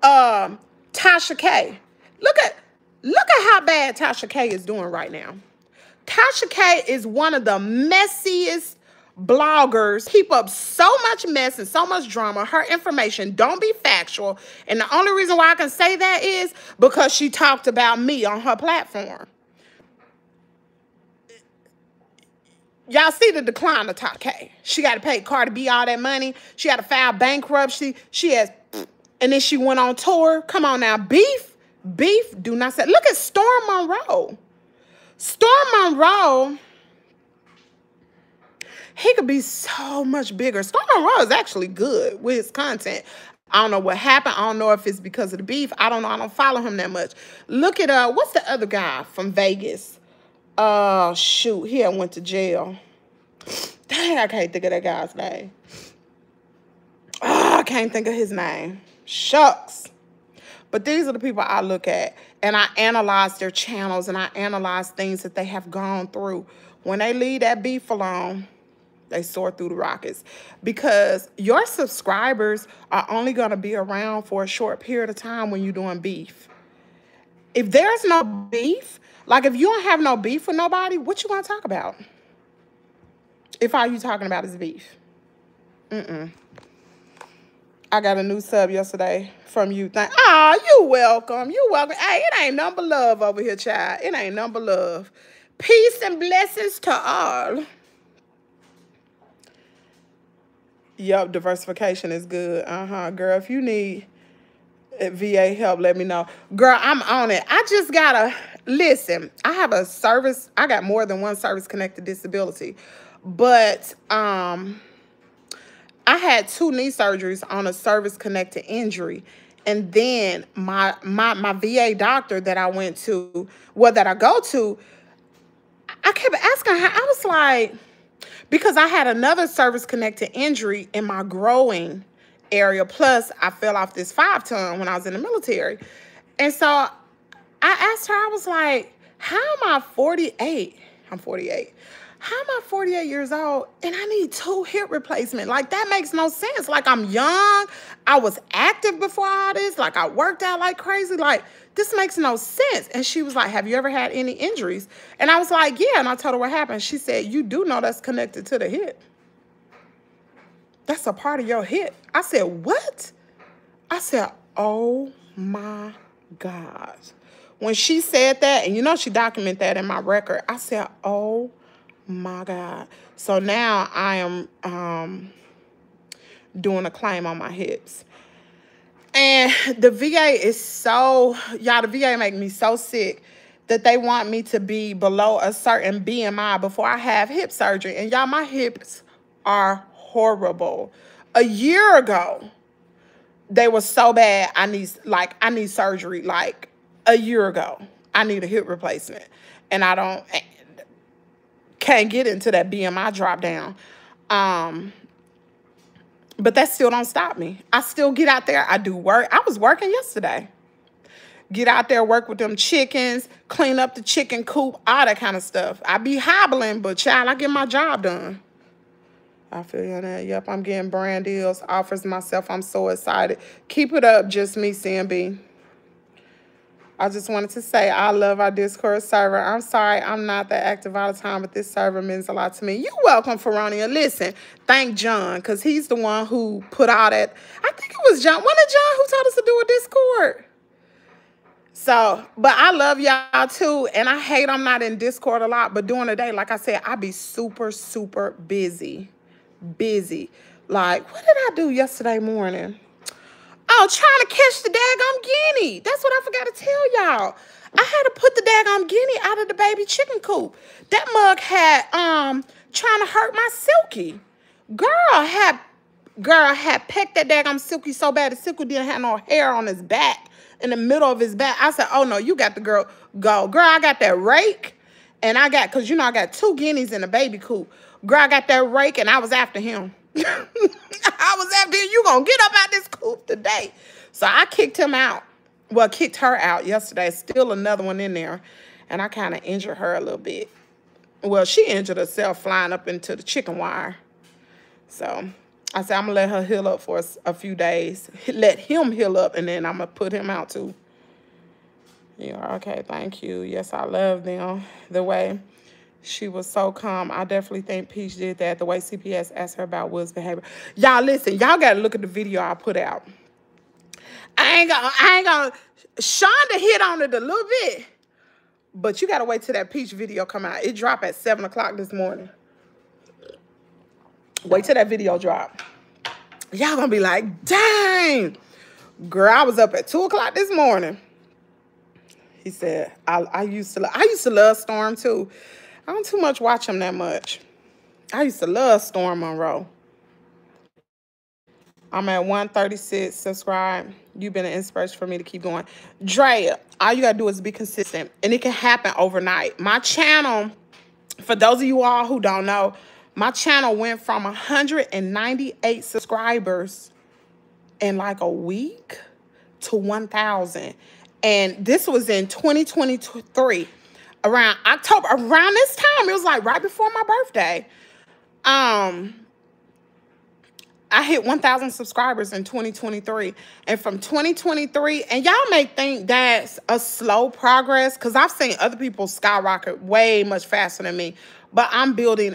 A: Tasha K. Look at how bad Tasha K is doing right now. Tasha K is one of the messiest bloggers. Keep up so much mess and so much drama. Her information don't be factual. And the only reason why I can say that is because she talked about me on her platform. Y'all see the decline of Tasha K. She got to pay Cardi B all that money. She got to file bankruptcy. She has, and then she went on tour. Come on now. Beef, do not say. Look at Storm Monroe. Storm Monroe, he could be so much bigger. Storm Monroe is actually good with his content. I don't know what happened. I don't know if it's because of the beef. I don't know. I don't follow him that much. Look at, what's the other guy from Vegas? Shoot. He had went to jail. Dang, I can't think of that guy's name. I can't think of his name. Shucks. But these are the people I look at, and I analyze their channels, and I analyze things that they have gone through. When they leave that beef alone, they soar through the rockets, because your subscribers are only going to be around for a short period of time when you're doing beef. If there's no beef, like if you don't have no beef with nobody, what you want to talk about? If all you talking about is beef. I got a new sub yesterday from you. You welcome. You welcome. Hey, it ain't nothing but love over here, child. It ain't nothing but love. Peace and blessings to all. Yup, diversification is good. Girl, if you need VA help, let me know. Girl, I'm on it. I just gotta, listen, I have a service. I got more than one service-connected disability. But, I had 2 knee surgeries on a service-connected injury. And then my VA doctor that I went to, that I go to, I kept asking her, I was like, because I had another service-connected injury in my growing area. Plus, I fell off this 5-ton when I was in the military. And so I asked her, I was like, how am I 48? I'm 48. How am I 48 years old and I need 2 hip replacements? Like, that makes no sense. Like, I'm young. I was active before all this. Like, I worked out like crazy. Like, this makes no sense. And she was like, have you ever had any injuries? And I was like, yeah. And I told her what happened. She said, you do know that's connected to the hip. That's a part of your hip. I said, what? I said, oh my God. When she said that, and you know she documented that in my record, I said, oh My God. So now I am doing a claim on my hips. And the VA is so, y'all, the VA make me so sick that they want me to be below a certain BMI before I have hip surgery. And y'all, my hips are horrible. A year ago, they were so bad, I need surgery. Like a year ago, I need a hip replacement. And I can't get into that BMI drop down. But that still don't stop me. I still get out there. I do work. I was working yesterday. Get out there, work with them chickens, clean up the chicken coop, all that kind of stuff. I be hobbling, but child, I get my job done. I feel you on that. Yep, I'm getting brand deals, offers myself. I'm so excited. Keep it up, just me, CMB. I just wanted to say I love our Discord server. I'm sorry I'm not that active all the time, but this server means a lot to me. You're welcome, Feronia. Listen, thank John, because he's the one who put all that. I think it was John. Wasn't it John who told us to do a Discord? So, but I love y'all too, and I hate I'm not in Discord a lot, but during the day, like I said, I be super, super busy. Like, what did I do yesterday morning? Oh, trying to catch the daggum guinea. That's what I forgot to tell y'all. I had to put the daggum guinea out of the baby chicken coop. That mug had trying to hurt my Silky. Girl had pecked that daggum Silky so bad the Silky didn't have no hair on his back, in the middle of his back. I said, oh no, you got the girl go. Girl, I got that rake, and I got, because you know I got 2 guineas in the baby coop. Girl, I got that rake, and I was after him. I was after him. You gonna get up out this coop today. So I kicked him out. Well, kicked her out yesterday. Still another one in there. And I kind of injured her a little bit. Well, she injured herself flying up into the chicken wire. So I said, I'm going to let her heal up for a few days. Let him heal up, and then I'm going to put him out too. Yeah, okay, thank you. Yes, I love them. The way she was so calm. I definitely think Peach did that. The way CPS asked her about Will's behavior. Y'all listen, y'all got to look at the video I put out. I ain't gonna Shonda hit on it a little bit, but you got to wait till that Peach video come out. It dropped at 7 o'clock this morning. Wait till that video drop. Y'all gonna be like, dang. Girl, I was up at 2 o'clock this morning. He said, I used to love Storm too. I don't too much watch him that much. I used to love Storm Monroe. I'm at 136. Subscribe. You've been an inspiration for me to keep going. Drea, all you got to do is be consistent. And it can happen overnight. My channel, for those of you all who don't know, my channel went from 198 subscribers in like a week to 1,000. And this was in 2023. Around October, around this time, it was like right before my birthday. I hit 1,000 subscribers in 2023. And from 2023, and y'all may think that's a slow progress, because I've seen other people skyrocket way much faster than me. But I'm building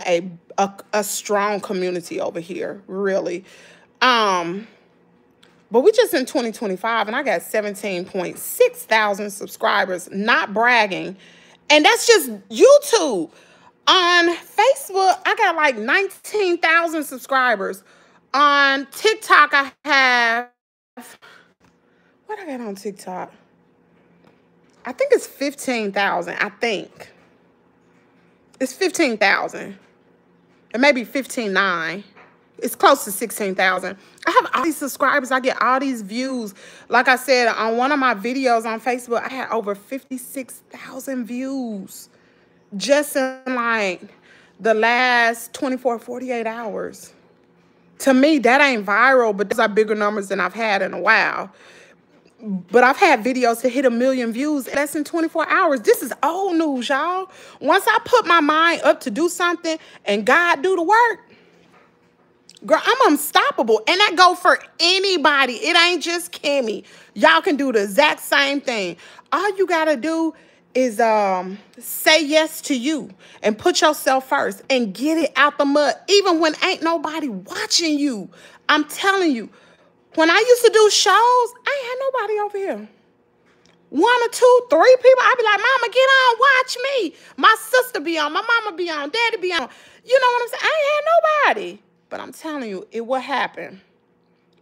A: a strong community over here, really. But we just in 2025, and I got 17.6 thousand subscribers, not bragging. And that's just YouTube. On Facebook, I got like 19,000 subscribers. On TikTok, I have, what I got on TikTok? I think it's 15,000, I think. It's 15,000. It may be 15,900. It's close to 16,000. I have all these subscribers. I get all these views. Like I said, on one of my videos on Facebook, I had over 56,000 views just in like the last 24, 48 hours. To me, that ain't viral, but those are bigger numbers than I've had in a while. But I've had videos to hit 1 million views in less than 24 hours. This is old news, y'all. Once I put my mind up to do something and God do the work, girl, I'm unstoppable. And that go for anybody. It ain't just Kimmy. Y'all can do the exact same thing. All you got to do is say yes to you and put yourself first and get it out the mud, even when ain't nobody watching you. I'm telling you, when I used to do shows, I ain't had nobody over here 1 or 2, 3 people, I'd be like, mama, get on, watch me. My sister be on, my mama be on, daddy be on. You know what I'm saying? I ain't had nobody. But I'm telling you, it will happen.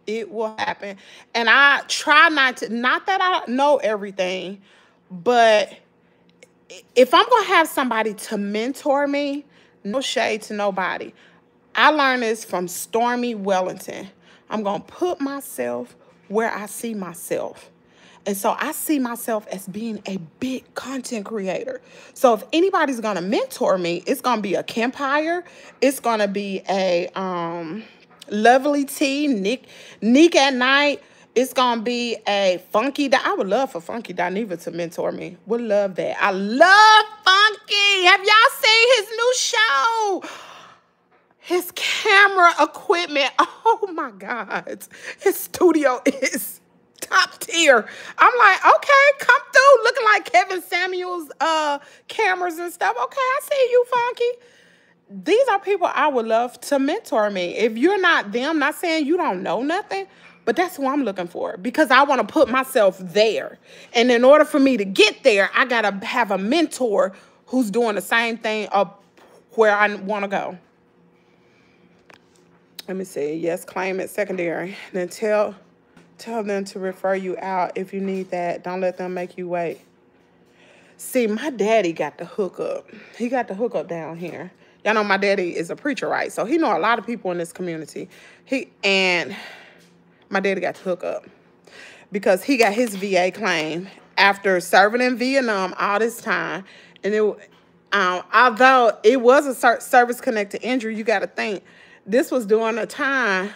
A: It will happen. And I try not that I know everything, but if I'm going to have somebody to mentor me, no shade to nobody. I learned this from Stormy Wellington. I'm going to put myself where I see myself. And so I see myself as being a big content creator. So if anybody's going to mentor me, it's going to be a Kempire. It's going to be a Lovely Tea, Nick at Night. It's going to be a Funky. I would love for Funky Dineva to mentor me. Would love that. I love Funky. Have y'all seen his new show? His camera equipment. Oh, my God. His studio is top tier. I'm like, okay, come through looking like Kevin Samuels cameras and stuff. Okay, I see you, Funky. These are people I would love to mentor me. If you're not them, not saying you don't know nothing, but that's who I'm looking for because I want to put myself there. And in order for me to get there, I got to have a mentor who's doing the same thing up where I want to go. Let me see. Yes, claim it secondary. Then tell them to refer you out if you need that. Don't let them make you wait. See, my daddy got the hookup. He got the hookup down here. Y'all know my daddy is a preacher, right? So he know a lot of people in this community. And my daddy got the hookup because he got his VA claim after serving in Vietnam all this time. And although it was a service-connected injury, you got to think this was during a time.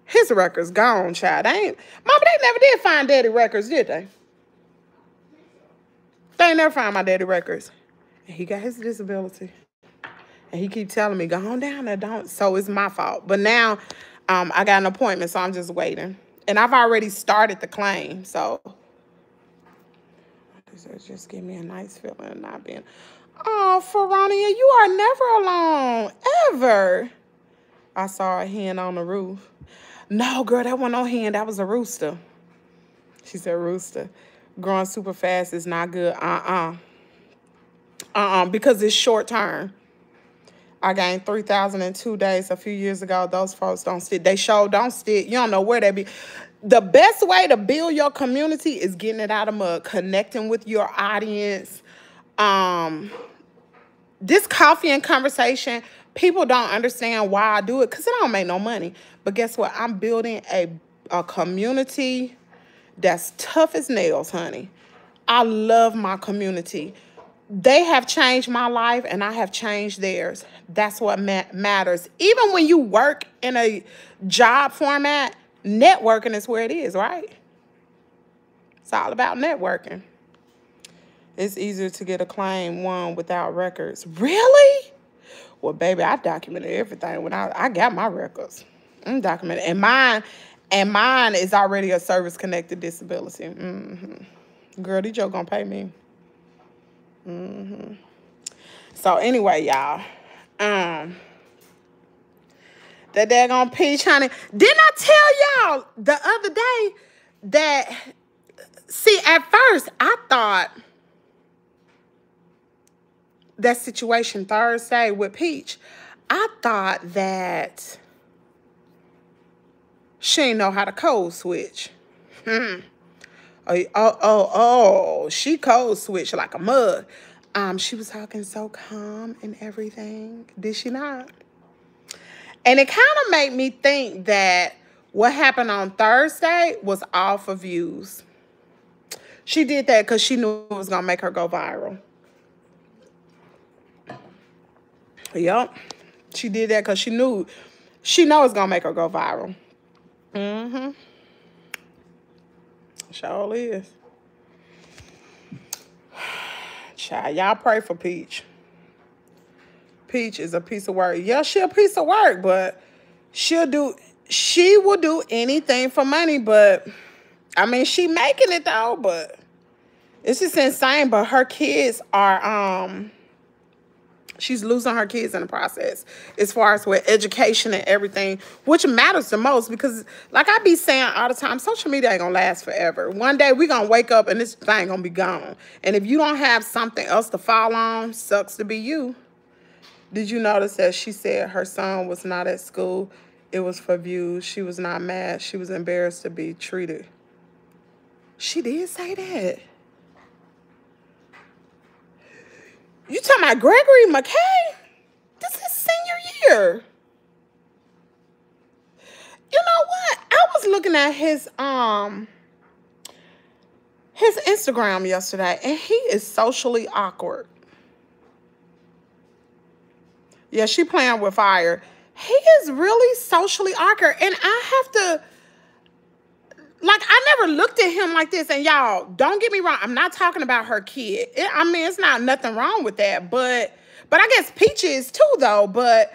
A: His records gone, child. Mama, they never did find daddy records, did they? They ain't never find my daddy records. And he got his disability. And he keep telling me, go on down there, don't. So it's my fault. But now I got an appointment, so I'm just waiting. And I've already started the claim, so. Just give me a nice feeling of not being. Oh, Feronia, you are never alone, ever. I saw a hen on the roof. No, girl, that wasn't no hen. That was a rooster. She said rooster. Growing super fast is not good. Because it's short term. I gained 3,000 in 2 days a few years ago. Those folks don't stick. They sure don't stick. You don't know where they be. The best way to build your community is getting it out of mud, connecting with your audience. This coffee and conversation, people don't understand why I do it because it don't make no money. But guess what? I'm building a community that's tough as nails, honey. I love my community. They have changed my life, and I have changed theirs. That's what matters. Even when you work in a job format, networking is where it is, right? It's all about networking. It's easier to get a claim won without records. Really? Well, baby, I documented everything when I got my records. I'm documented. And mine is already a service-connected disability. Girl, these jokes gonna pay me. So anyway, y'all. That daggone peach, honey. Didn't I tell y'all the other day that, see, at first, I thought that situation Thursday with Peach, I thought that she didn't know how to code switch. She code switched like a mug. She was talking so calm and everything. Did she not? And it kind of made me think that what happened on Thursday was all for views. She did that because she knew it was going to make her go viral. Yup. She did that because she knows it's going to make her go viral. Sure is. Child, y'all pray for Peach. Peach is a piece of work. Yeah, she a piece of work, but she will do anything for money, but I mean, she making it though, but it's just insane. But her kids are She's losing her kids in the process as far as with education and everything, which matters the most because, like I be saying all the time, social media ain't going to last forever. One day we going to wake up and this thing going to be gone. And if you don't have something else to fall on, sucks to be you. Did you notice that she said her son was not at school? It was for views. She was not mad. She was embarrassed to be treated. She did say that. You talking about Gregory McKay? This is senior year. You know what? I was looking at his Instagram yesterday, and he is socially awkward. Yeah, she playing with fire. He is really socially awkward, and I have to. Like, I never looked at him like this. And y'all, don't get me wrong. I'm not talking about her kid. I mean, it's not nothing wrong with that. But I guess Peach is too, though. But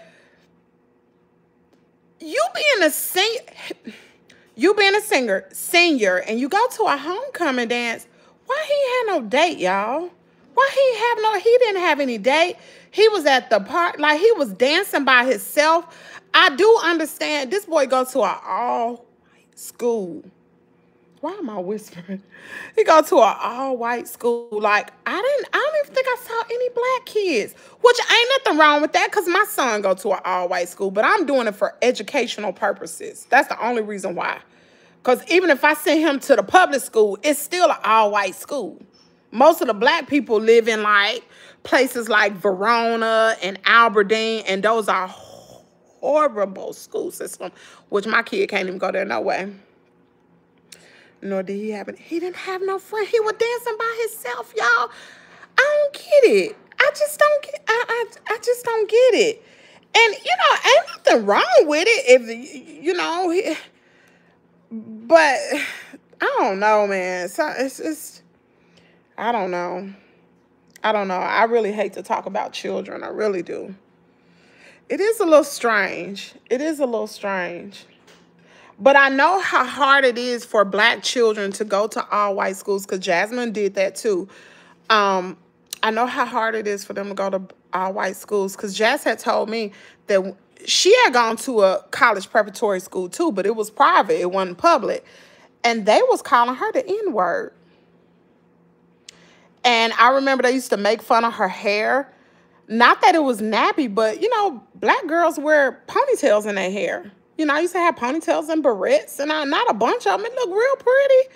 A: you being a senior, and you go to a homecoming dance, why he had no date, y'all? He didn't have any date. He was at the park, like he was dancing by himself. I do understand this boy goes to an all-white school. Why am I whispering? He go to an all-white school. Like, I don't even think I saw any black kids, which ain't nothing wrong with that because my son go to an all-white school, but I'm doing it for educational purposes. That's the only reason why. Because even if I send him to the public school, it's still an all-white school. Most of the black people live in, like, places like Verona and Aberdeen, and those are horrible school systems, which my kid can't even go there no way. Nor did he didn't have no friend. He was dancing by himself, y'all. I don't get it. I just don't get it. And, you know, ain't nothing wrong with it if, you know, but I don't know, man. So it's I don't know. I really hate to talk about children. I really do. It is a little strange. But I know how hard it is for black children to go to all-white schools because Jasmine did that too. I know how hard it is for them to go to all-white schools because Jazz had told me that she had gone to a college preparatory school too, but it was private. It wasn't public. And they was calling her the N-word. And I remember they used to make fun of her hair. Not that it was nappy, but, you know, black girls wear ponytails in their hair. You know, I used to have ponytails and barrettes, and not a bunch of them. It looked real pretty.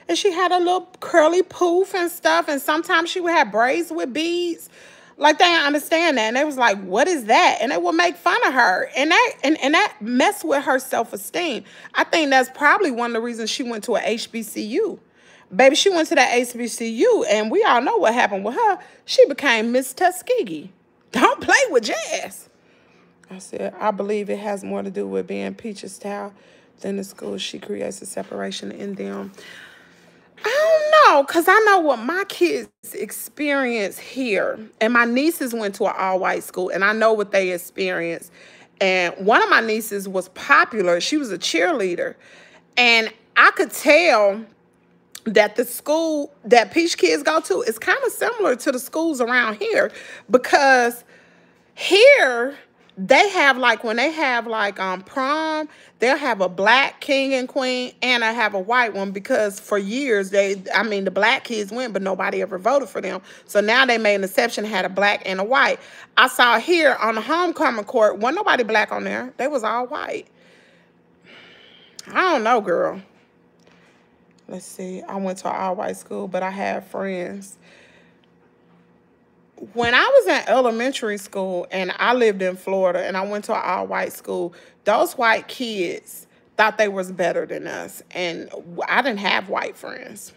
A: And she had a little curly poof and stuff, and sometimes she would have braids with beads. Like, they didn't understand that. And they was like, what is that? And they would make fun of her. And that messed with her self-esteem. I think that's probably one of the reasons she went to a HBCU. Baby, she went to that HBCU, and we all know what happened with her. She became Miss Tuskegee. Don't play with Jazz. I said, I believe it has more to do with being Peach's style than the school. She creates a separation in them. I don't know, because I know what my kids experience here. And my nieces went to an all-white school, and I know what they experienced. And one of my nieces was popular. She was a cheerleader. And I could tell that the school that Peach kids go to is kind of similar to the schools around here, because here they have, like, when they have, like, prom, they'll have a black king and queen, and I have a white one, because for years the black kids went, but nobody ever voted for them. So now they made an exception, had a black and a white. I saw here on the homecoming court, wasn't nobody black on there. They was all white. I don't know, girl. Let's see. I went to an all-white school, but I had friends. When I was in elementary school, and I lived in Florida, and I went to an all-white school, those white kids thought they was better than us. And I didn't have white friends.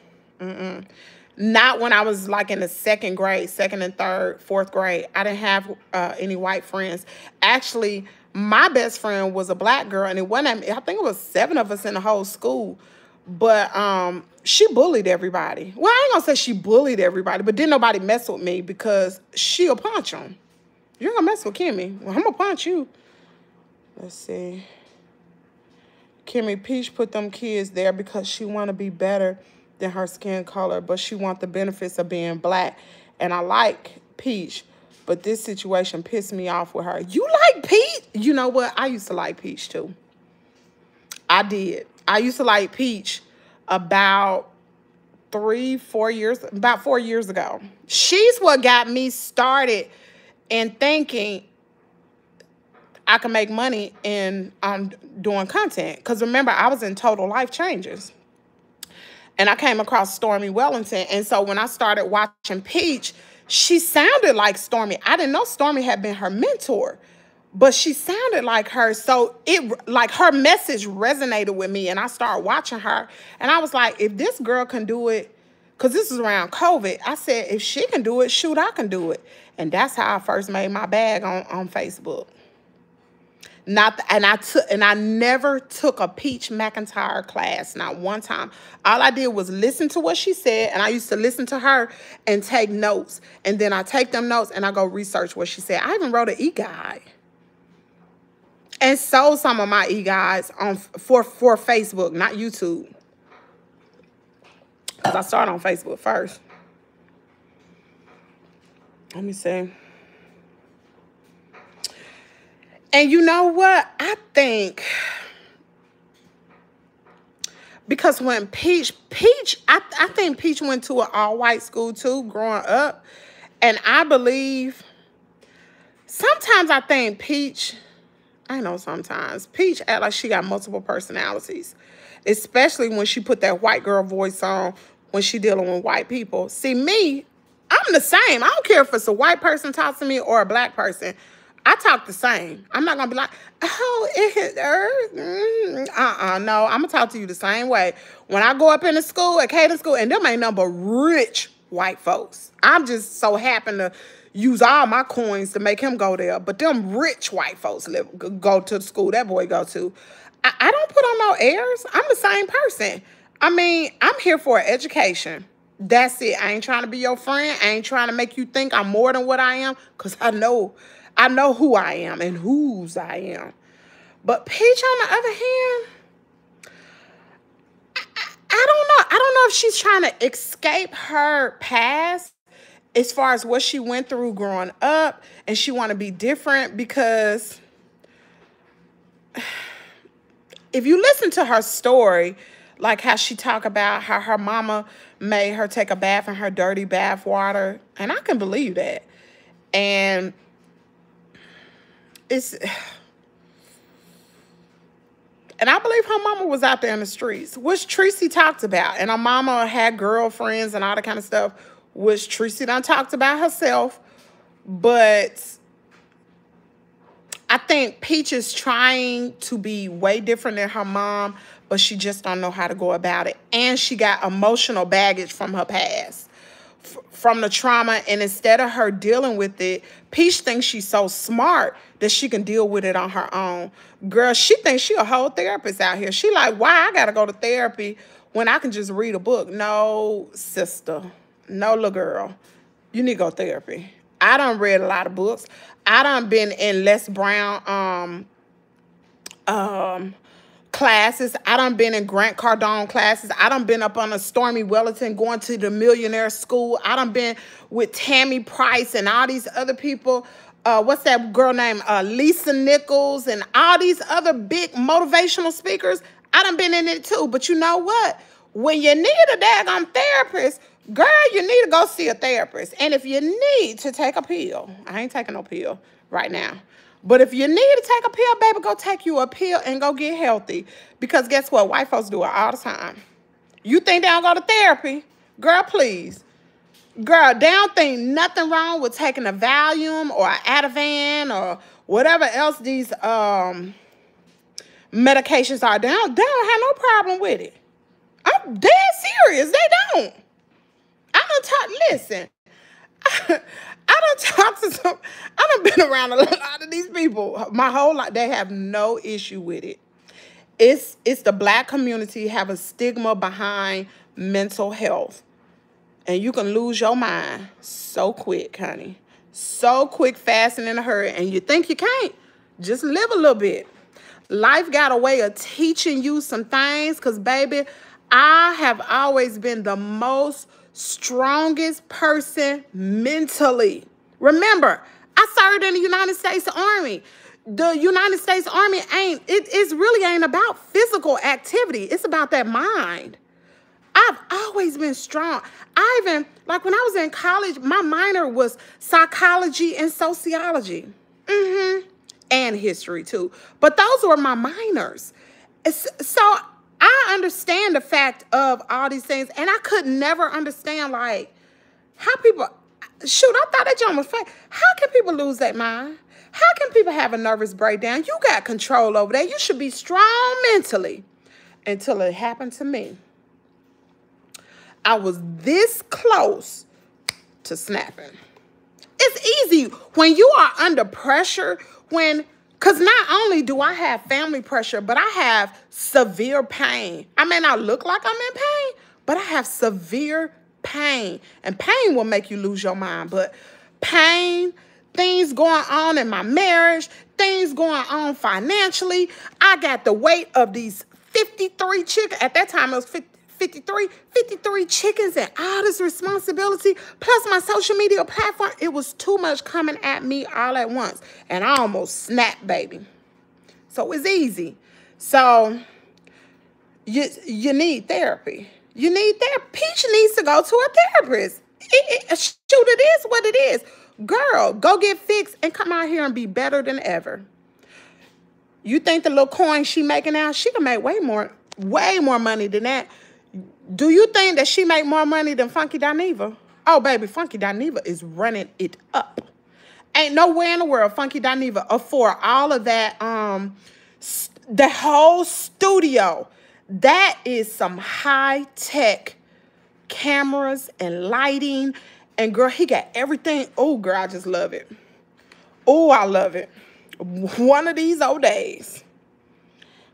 A: Not when I was, like, in the second grade, second and third, fourth grade. I didn't have any white friends. Actually, my best friend was a black girl, and it wasn't, I think it was 7 of us in the whole school. But she bullied everybody. Well, I ain't gonna say she bullied everybody, but didn't nobody mess with me because she'll punch them. You're gonna mess with Kimmy. Well, I'm gonna punch you. Let's see. Kimmy, Peach put them kids there because she want to be better than her skin color, but she want the benefits of being black. And I like Peach, but this situation pissed me off with her. You like Peach? You know what? I used to like Peach too. I did. I used to like Peach about 4 years ago. She's what got me started in thinking I can make money in doing content. Because remember, I was in Total Life Changes. And I came across Stormy Wellington. And so when I started watching Peach, she sounded like Stormy. I didn't know Stormy had been her mentor, but she sounded like her. So like her message resonated with me. And I started watching her. And I was like, if this girl can do it, because this is around COVID, I said, if she can do it, shoot, I can do it. And that's how I first made my bag on Facebook. I never took a Peach McIntyre class, not one time. All I did was listen to what she said, and I used to listen to her and take notes. And then I take them notes and I go research what she said. I even wrote an e-guide and sold some of my e-guides for Facebook, not YouTube. Because I started on Facebook first. Let me see. And you know what? I think because when Peach, I think Peach went to an all-white school too growing up. And I believe, sometimes I think Peach, I know sometimes, Peach act like she got multiple personalities. Especially when she put that white girl voice on when she dealing with white people. See, me, I'm the same. I don't care if it's a white person talks to me or a black person. I talk the same. I'm not going to be like, oh, no, I'm going to talk to you the same way. When I go up in the school, at Caden School, and them ain't nothing but rich white folks. I'm just so happy to use all my coins to make him go there. But them rich white folks go to the school that boy go to. I don't put on no airs. I'm the same person. I mean, I'm here for education. That's it. I ain't trying to be your friend. I ain't trying to make you think I'm more than what I am, because I know who I am and whose I am. But Peach, on the other hand, I don't know. I don't know if she's trying to escape her past as far as what she went through growing up, and she want to be different, because if you listen to her story, like how she talk about how her mama made her take a bath in her dirty bath water, and I can believe that. And and I believe her mama was out there in the streets, which Tracy talked about. And her mama had girlfriends and all that kind of stuff, which Tracy done talked about herself. But I think Peach is trying to be way different than her mom, but she just don't know how to go about it. And she got emotional baggage from her past, from the trauma. And instead of her dealing with it, Peach thinks she's so smart that she can deal with it on her own. Girl, she thinks she a whole therapist out here. She like, why I gotta go to therapy when I can just read a book? No, sister. No, little girl. You need to go to therapy. I done read a lot of books. I done been in Les Brown classes. I done been in Grant Cardone classes. I done been up on a Stormy Wellington going to the millionaire school. I done been with Tammy Price and all these other people. What's that girl named Lisa Nichols and all these other big motivational speakers. I done been in it too. But you know what? When you need a daggone therapist, girl, you need to go see a therapist. And if you need to take a pill, I ain't taking no pill right now. But if you need to take a pill, baby, go take you a pill and go get healthy. Because guess what? White folks do it all the time. You think they don't go to therapy? Girl, please. Girl, they don't think nothing wrong with taking a Valium or an Ativan or whatever else these medications are. They don't have no problem with it. I'm dead serious. They don't. Listen. I done been around a lot of these people my whole life. They have no issue with it. It's the black community have a stigma behind mental health. And you can lose your mind so quick, honey. So quick, fast, and in a hurry. And you think you can't. Just live a little bit. Life got a way of teaching you some things. Because, baby, I have always been the most strongest person mentally. Remember, served in the United States Army. The United States Army it really ain't about physical activity. It's about that mind. I've always been strong. Like when I was in college, my minor was psychology and sociology. And history too. But those were my minors. So I understand the fact of all these things. And I could never understand like how people, shoot, I thought that John was fake. How can people lose their mind? How can people have a nervous breakdown? You got control over that. You should be strong mentally. Until it happened to me. I was this close to snapping. It's easy when you are under pressure, because not only do I have family pressure, but I have severe pain. I may not look like I'm in pain, but I have severe pain. And pain will make you lose your mind. But pain, things going on in my marriage, things going on financially. I got the weight of these 53 chickens. At that time, it was 53 chickens and all this responsibility, plus my social media platform. It was too much coming at me all at once. And I almost snapped, baby. So it's easy. So you need therapy. You need therapy. Peach needs to go to a therapist. It is what it is. Girl, go get fixed and come out here and be better than ever. You think the little coin she making now, she can make way more money than that. Do you think that she make more money than Funky Dineva? Oh, baby, Funky Dineva is running it up. Ain't nowhere in the world Funky Dineva afford all of that, the whole studio. That is some high-tech cameras and lighting. And, girl, he got everything. Oh, girl, I just love it. Oh, I love it. One of these old days.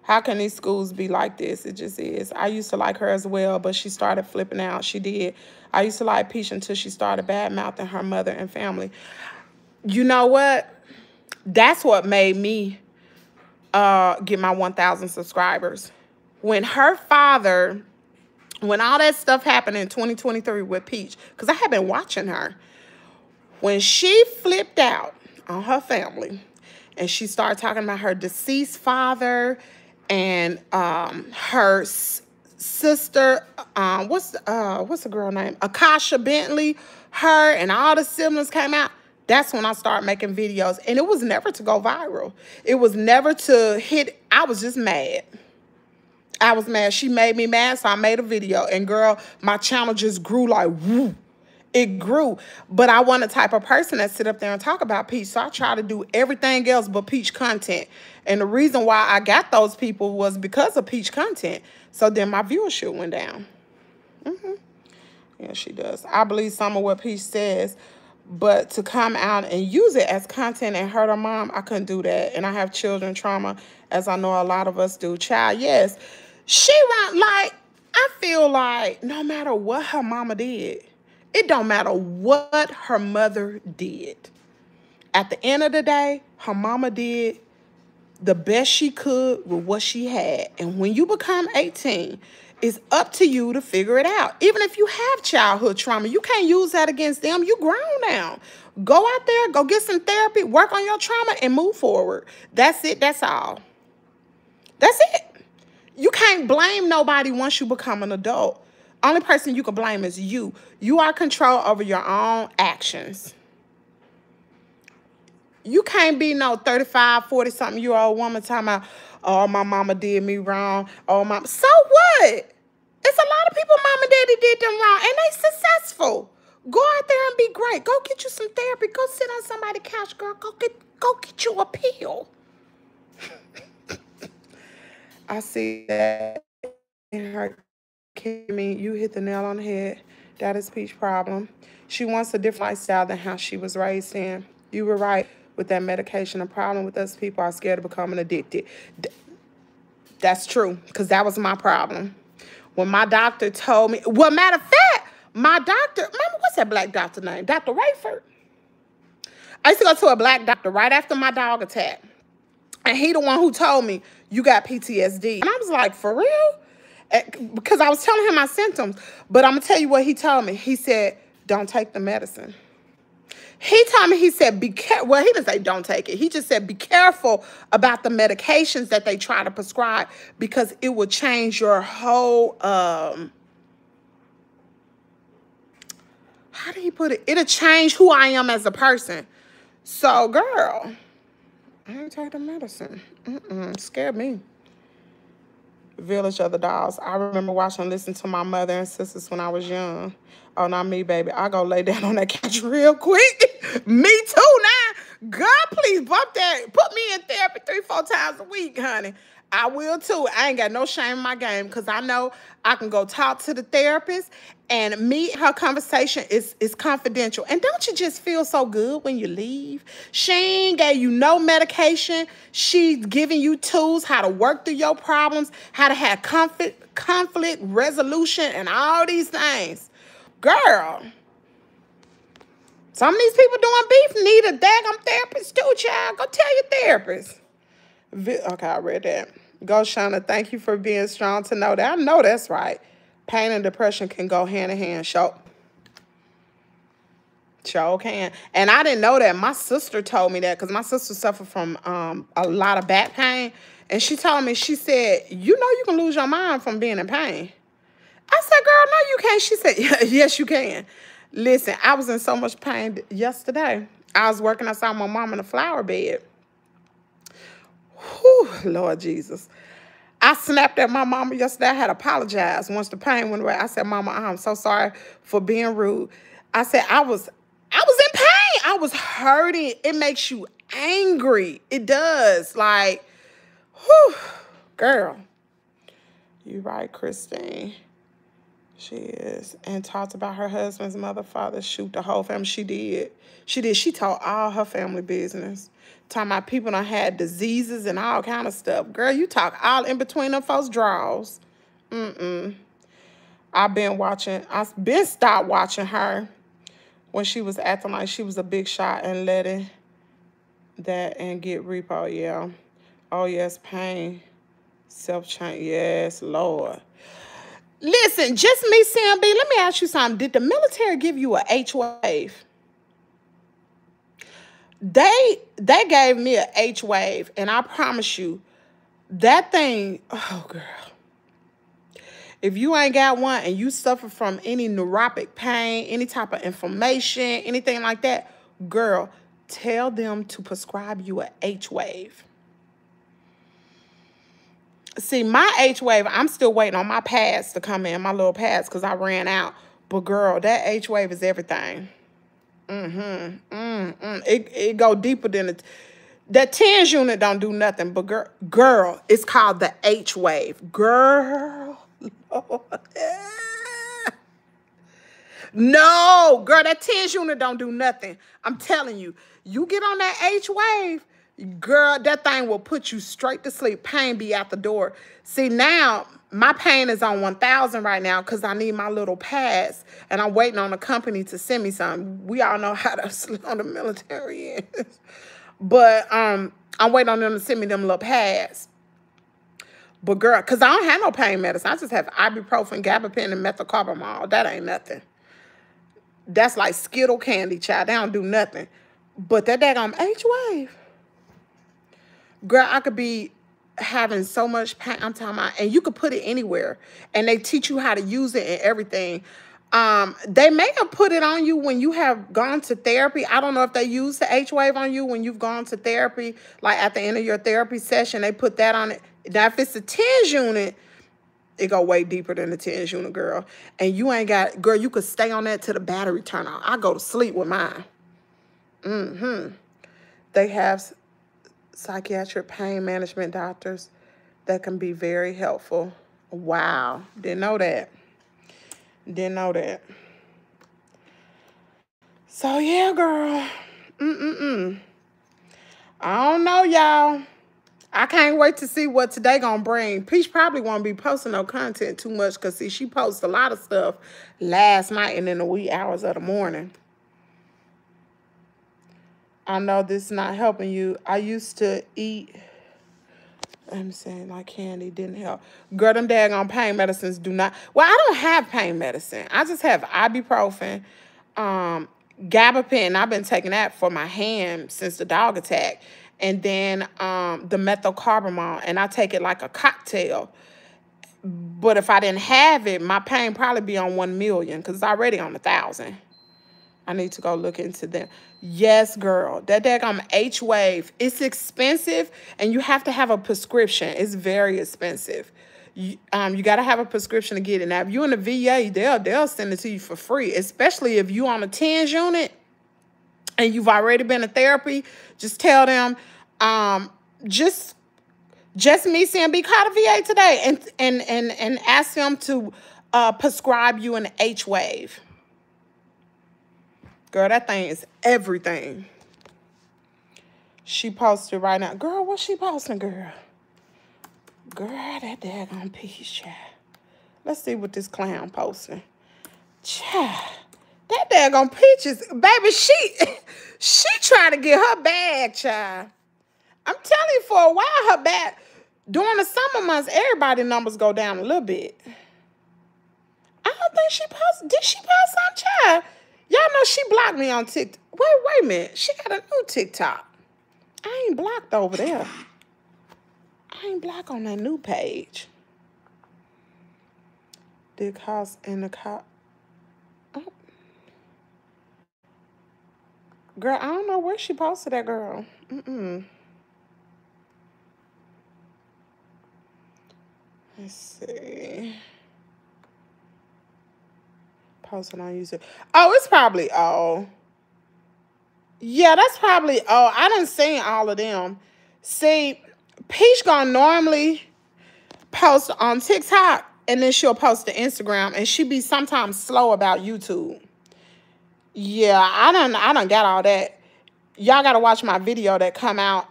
A: How can these schools be like this? It just is. I used to like her as well, but she started flipping out. She did. I used to like Peach until she started bad-mouthing her mother and family. You know what? That's what made me get my 1,000 subscribers. When her father, when all that stuff happened in 2023 with Peach, because I had been watching her, when she flipped out on her family and she started talking about her deceased father and her sister, what's the girl name? Akasha Bentley, her and all the siblings came out. That's when I started making videos. And it was never to go viral. It was never to hit. I was just mad. I was mad. She made me mad, so I made a video. And, girl, my channel just grew like, woo. It grew. But I wasn't the type of person that sit up there and talk about Peach. So I try to do everything else but Peach content. And the reason why I got those people was because of Peach content. So then my viewership went down. Yeah, she does. I believe some of what Peach says. But to come out and use it as content and hurt her mom, I couldn't do that. And I have children trauma, as I know a lot of us do. Child, yes. She run like, I feel like no matter what her mama did, it don't matter what her mother did. At the end of the day, her mama did the best she could with what she had. And when you become 18, it's up to you to figure it out. Even if you have childhood trauma, you can't use that against them. You grown now. Go out there, go get some therapy, work on your trauma, and move forward. That's it. That's all. That's it. You can't blame nobody once you become an adult. Only person you can blame is you. You are control over your own actions. You can't be no 35, 40-something-year-old woman talking about, oh, my mama did me wrong. Oh, my. So what? It's a lot of people mama and daddy did them wrong, and they successful. Go out there and be great. Go get you some therapy. Go sit on somebody's couch, girl. Go get you a pill. I see that in her. Kimmy, you hit the nail on the head. That is Peach's problem. She wants a different lifestyle than how she was raised in. You were right with that medication. The problem with us people are scared of becoming addicted. That's true, because that was my problem. When my doctor told me, well, matter of fact, my doctor, remember, what's that black doctor name? Dr. Rayford. I used to go to a black doctor right after my dog attack. And he the one who told me, you got PTSD. And I was like, for real? Because I was telling him my symptoms. But I'm going to tell you what he told me. He said, don't take the medicine. He told me, he said, be careful. Well, he didn't say don't take it. He just said, be careful about the medications that they try to prescribe because it will change your whole, how did he put it? It'll change who I am as a person. So, girl, I ain't take the medicine. Scared me. Village of the Dolls. I remember watching and listening to my mother and sisters when I was young. Oh, not me, baby. I go lay down on that couch real quick. Me too now. Girl, please bump that. Put me in therapy 3-4 times a week, honey. I will too. I ain't got no shame in my game because I know I can go talk to the therapist and her conversation is confidential. And don't you just feel so good when you leave? She ain't gave you no medication. She's giving you tools how to work through your problems, how to have conflict resolution and all these things. Girl, some of these people doing beef need a daggum therapist too, child. Go tell your therapist. Okay, I read that. Go, Shauna. Thank you for being strong to know that. I know that's right. Pain and depression can go hand in hand. Sure can. And I didn't know that. My sister told me that because my sister suffered from a lot of back pain. And she told me, she said, you know you can lose your mind from being in pain. I said, girl, no, you can't. She said, yes, you can. Listen, I was in so much pain yesterday. I was working outside my mom in a flower bed. Whew, Lord Jesus. I snapped at my mama yesterday. I had apologized once the pain went away. I said, Mama, I'm so sorry for being rude. I said, I was in pain. I was hurting. It makes you angry. It does. Like, whew, girl. You right, Christine. She is. And talked about her husband's mother, father, shoot the whole family. She did. She did. She told all her family business. Talking about people that had diseases and all kind of stuff. Girl, you talk all in between them folks' draws. I've been stopped watching her when she was acting like she was a big shot and letting that and get repo, yeah. Oh, yes, pain. Self-change, yes, Lord. Listen, just me, Sam B, let me ask you something. Did the military give you a H-wave? They gave me a H-wave, and I promise you, that thing, oh, girl. If you ain't got one and you suffer from any neuropathic pain, any type of inflammation, anything like that, girl, tell them to prescribe you a H-wave. See, my H-wave, I'm still waiting on my pads to come in, my little pads, because I ran out. But, girl, that H-wave is everything. It go deeper than it. That TENS unit don't do nothing, but girl, it's called the H-wave. Girl. No, girl, that TENS unit don't do nothing. I'm telling you, you get on that H-wave, girl, that thing will put you straight to sleep. Pain be out the door. See, now, my pain is on 1,000 right now because I need my little pads, and I'm waiting on the company to send me some. We all know how to slow the military is. But I'm waiting on them to send me them little pads. But, girl, because I don't have no pain medicine. I just have ibuprofen, gabapentin, and methocarbamol. That ain't nothing. That's like Skittle candy, child. They don't do nothing. But that daggone H-wave. Girl, I could be having so much pain. I'm talking about, and you could put it anywhere. And they teach you how to use it and everything. They may have put it on you when you have gone to therapy. I don't know if they use the H-wave on you when you've gone to therapy. Like at the end of your therapy session, they put that on it. Now, if it's a TENS unit, it go way deeper than the TENS unit, girl. And you ain't got, girl, you could stay on that till the battery turn on. I go to sleep with mine. They have psychiatric pain management doctors that can be very helpful. Wow. Didn't know that. Didn't know that. So, yeah, girl. I don't know, y'all. I can't wait to see what today gonna bring. Peach probably won't be posting no content too much because, see, she posts a lot of stuff last night and in the wee hours of the morning. I know this is not helping you. I used to eat, I'm saying like candy didn't help. Girl, them daggone pain medicines do not. Well, I don't have pain medicine. I just have ibuprofen, gabapentin. I've been taking that for my hand since the dog attack. And then the methylcarbamol, and I take it like a cocktail. But if I didn't have it, my pain probably be on 1 million because it's already on 1,000. I need to go look into them. Yes, girl. That daggone H-Wave. It's expensive, and you have to have a prescription. It's very expensive. You got to have a prescription to get it. Now, if you're in the VA, they'll send it to you for free, especially if you're on a TENS unit and you've already been in therapy. Just tell them, just me saying, be called a VA today and ask them to prescribe you an H-Wave. Girl, that thing is everything. She posted right now. Girl, what's she posting, girl? Girl, that daggone piece, child. Let's see what this clown posting. Child, that daggone pictures. Baby, she trying to get her bag, child. I'm telling you, for a while, her bag. During the summer months, everybody's numbers go down a little bit. I don't think she posted. Did she post some, child? Y'all know she blocked me on TikTok. Wait a minute. She got a new TikTok. I ain't blocked over there. I ain't blocked on that new page. The cost and the cost. Oh. Girl, I don't know where she posted that, girl. Let's see. Posted on YouTube. Oh, it's probably all. Yeah, that's probably all. I done seen all of them. See, Peach gonna normally post on TikTok and then she'll post to Instagram, and she be sometimes slow about YouTube. Yeah, I done got all that. Y'all gotta watch my video that come out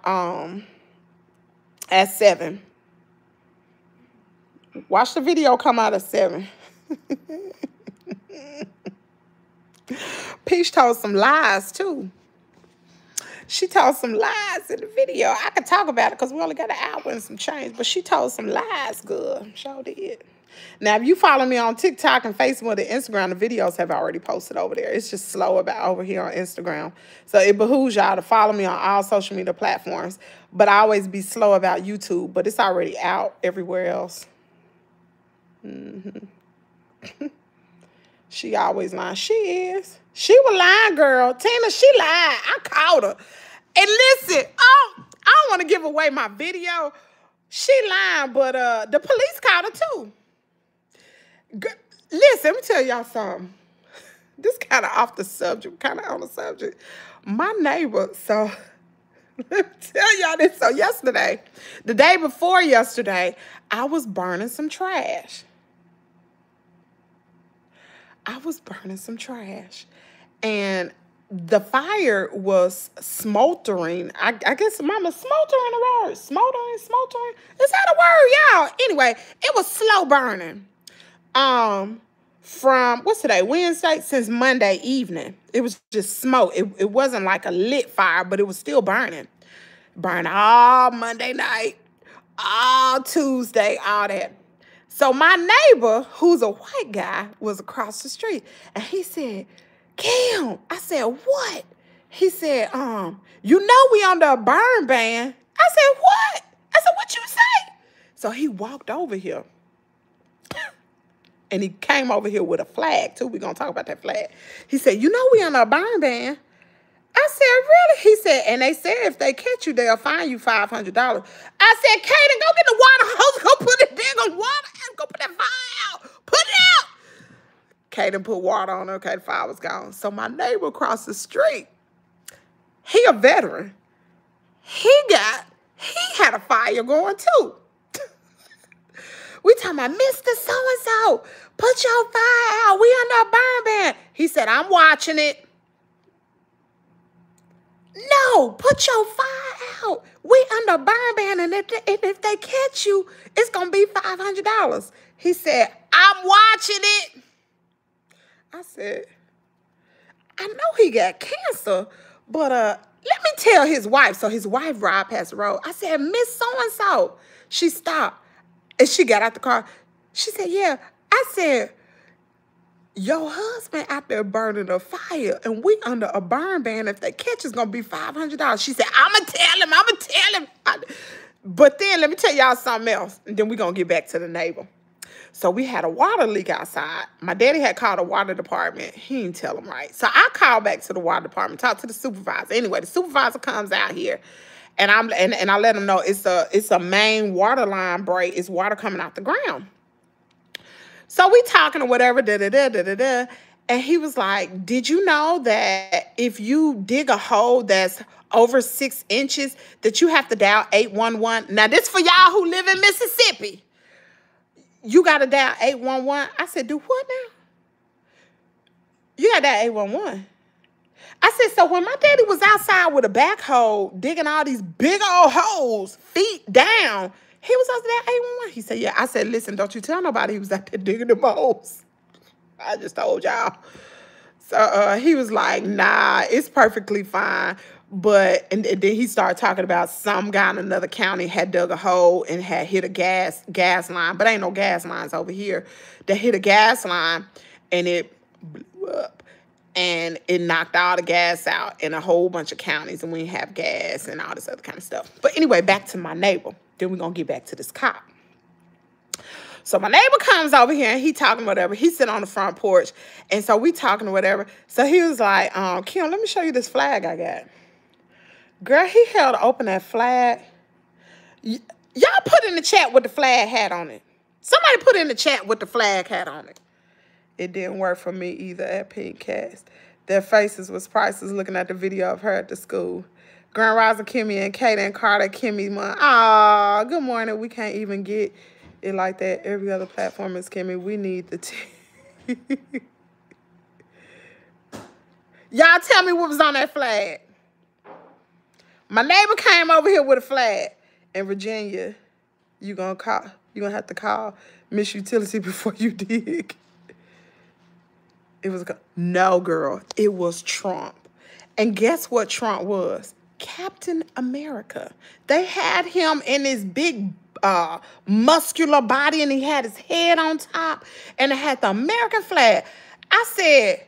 A: at 7. Watch the video come out at 7. Peach told some lies, too. She told some lies in the video. I could talk about it because we only got an hour and some change, but she told some lies, good. Sure did. Now, if you follow me on TikTok and Facebook and Instagram, the videos have already posted over there. It's just slow about over here on Instagram. So it behooves y'all to follow me on all social media platforms, but I always be slow about YouTube, but it's already out everywhere else. She always lying. She is. She was lying, girl. Tina, she lied. I caught her. And listen, I don't want to give away my video. She lying, but the police caught her too. Listen, let me tell y'all something. This kind of off the subject, kind of on the subject. My neighbor, so let me tell y'all this. So yesterday, the day before yesterday, I was burning some trash. And the fire was smoldering. I guess mama, smoldering a word. Smoldering. Is that a word, y'all? Anyway, it was slow burning. From, what's today? Wednesday? Since Monday evening. It was just smoke. It wasn't like a lit fire, but it was still burning. Burned all Monday night, all Tuesday, all that. So my neighbor, who's a white guy, was across the street. And he said, Kim. I said, what? He said, you know we under a burn ban. I said, what? I said, what you say? So he walked over here. And he came over here with a flag, too. We're going to talk about that flag. He said, you know we under a burn ban. I said, really? He said, and they said if they catch you, they'll fine you $500. I said, Kaden, go get the water hose. Go put it there on water and go put that fire out. Put it out. Kaden put water on her. Okay, the fire was gone. So my neighbor across the street, he a veteran. He had a fire going too. We talking about Mr. So-and-so, put your fire out. We under a burn ban. He said, I'm watching it. No, put your fire out. We under burn ban, and if they catch you, it's going to be $500. He said, I'm watching it. I said, I know he got cancer, but let me tell his wife. So his wife ride past the road. I said, Miss So-and-so. She stopped, and she got out the car. She said, yeah. I said, your husband out there burning a fire, and we under a burn ban. If they catch, it's going to be $500. She said, I'm going to tell him. But then let me tell y'all something else, and then we're going to get back to the neighbor. So we had a water leak outside. My daddy had called the water department. He didn't tell them right. So I called back to the water department, talked to the supervisor. Anyway, the supervisor comes out here, and I let him know it's a main water line break. It's water coming out the ground. So we talking or whatever, and he was like, did you know that if you dig a hole that's over 6 inches, that you have to dial 811? Now, this for y'all who live in Mississippi. You got to dial 811. I said, do what now? You got to dial 811. I said, so when my daddy was outside with a backhoe, digging all these big old holes, feet down, he was out there 811. He said, yeah. I said, listen, don't you tell nobody he was out there digging them holes. I just told y'all. So he was like, nah, it's perfectly fine. But, and then he started talking about some guy in another county had dug a hole and had hit a gas line. But ain't no gas lines over here. They hit a gas line and it blew up. And it knocked all the gas out in a whole bunch of counties. And we didn't have gas and all this other kind of stuff. But anyway, back to my neighbor. Then we're going to get back to this cop. So my neighbor comes over here and he talking whatever. He sit on the front porch. And so we talking whatever. So he was like, Kim, let me show you this flag I got. Girl, he held open that flag. Y'all put in the chat what the flag had on it. Somebody put in the chat what the flag had on it. It didn't work for me either at Pink Cast. Their faces was priceless looking at the video of her at the school. Grand Rising Kimmy and Kate and Carter, Kimmy. Aw, good morning. We can't even get it like that. Every other platform is Kimmy. We need the tea. Y'all tell me what was on that flag. My neighbor came over here with a flag. In Virginia, you're gonna have to call Miss Utility before you dig. It was no, girl. It was Trump. And guess what Trump was? Captain America. They had him in his big muscular body, and he had his head on top, and it had the American flag. I said,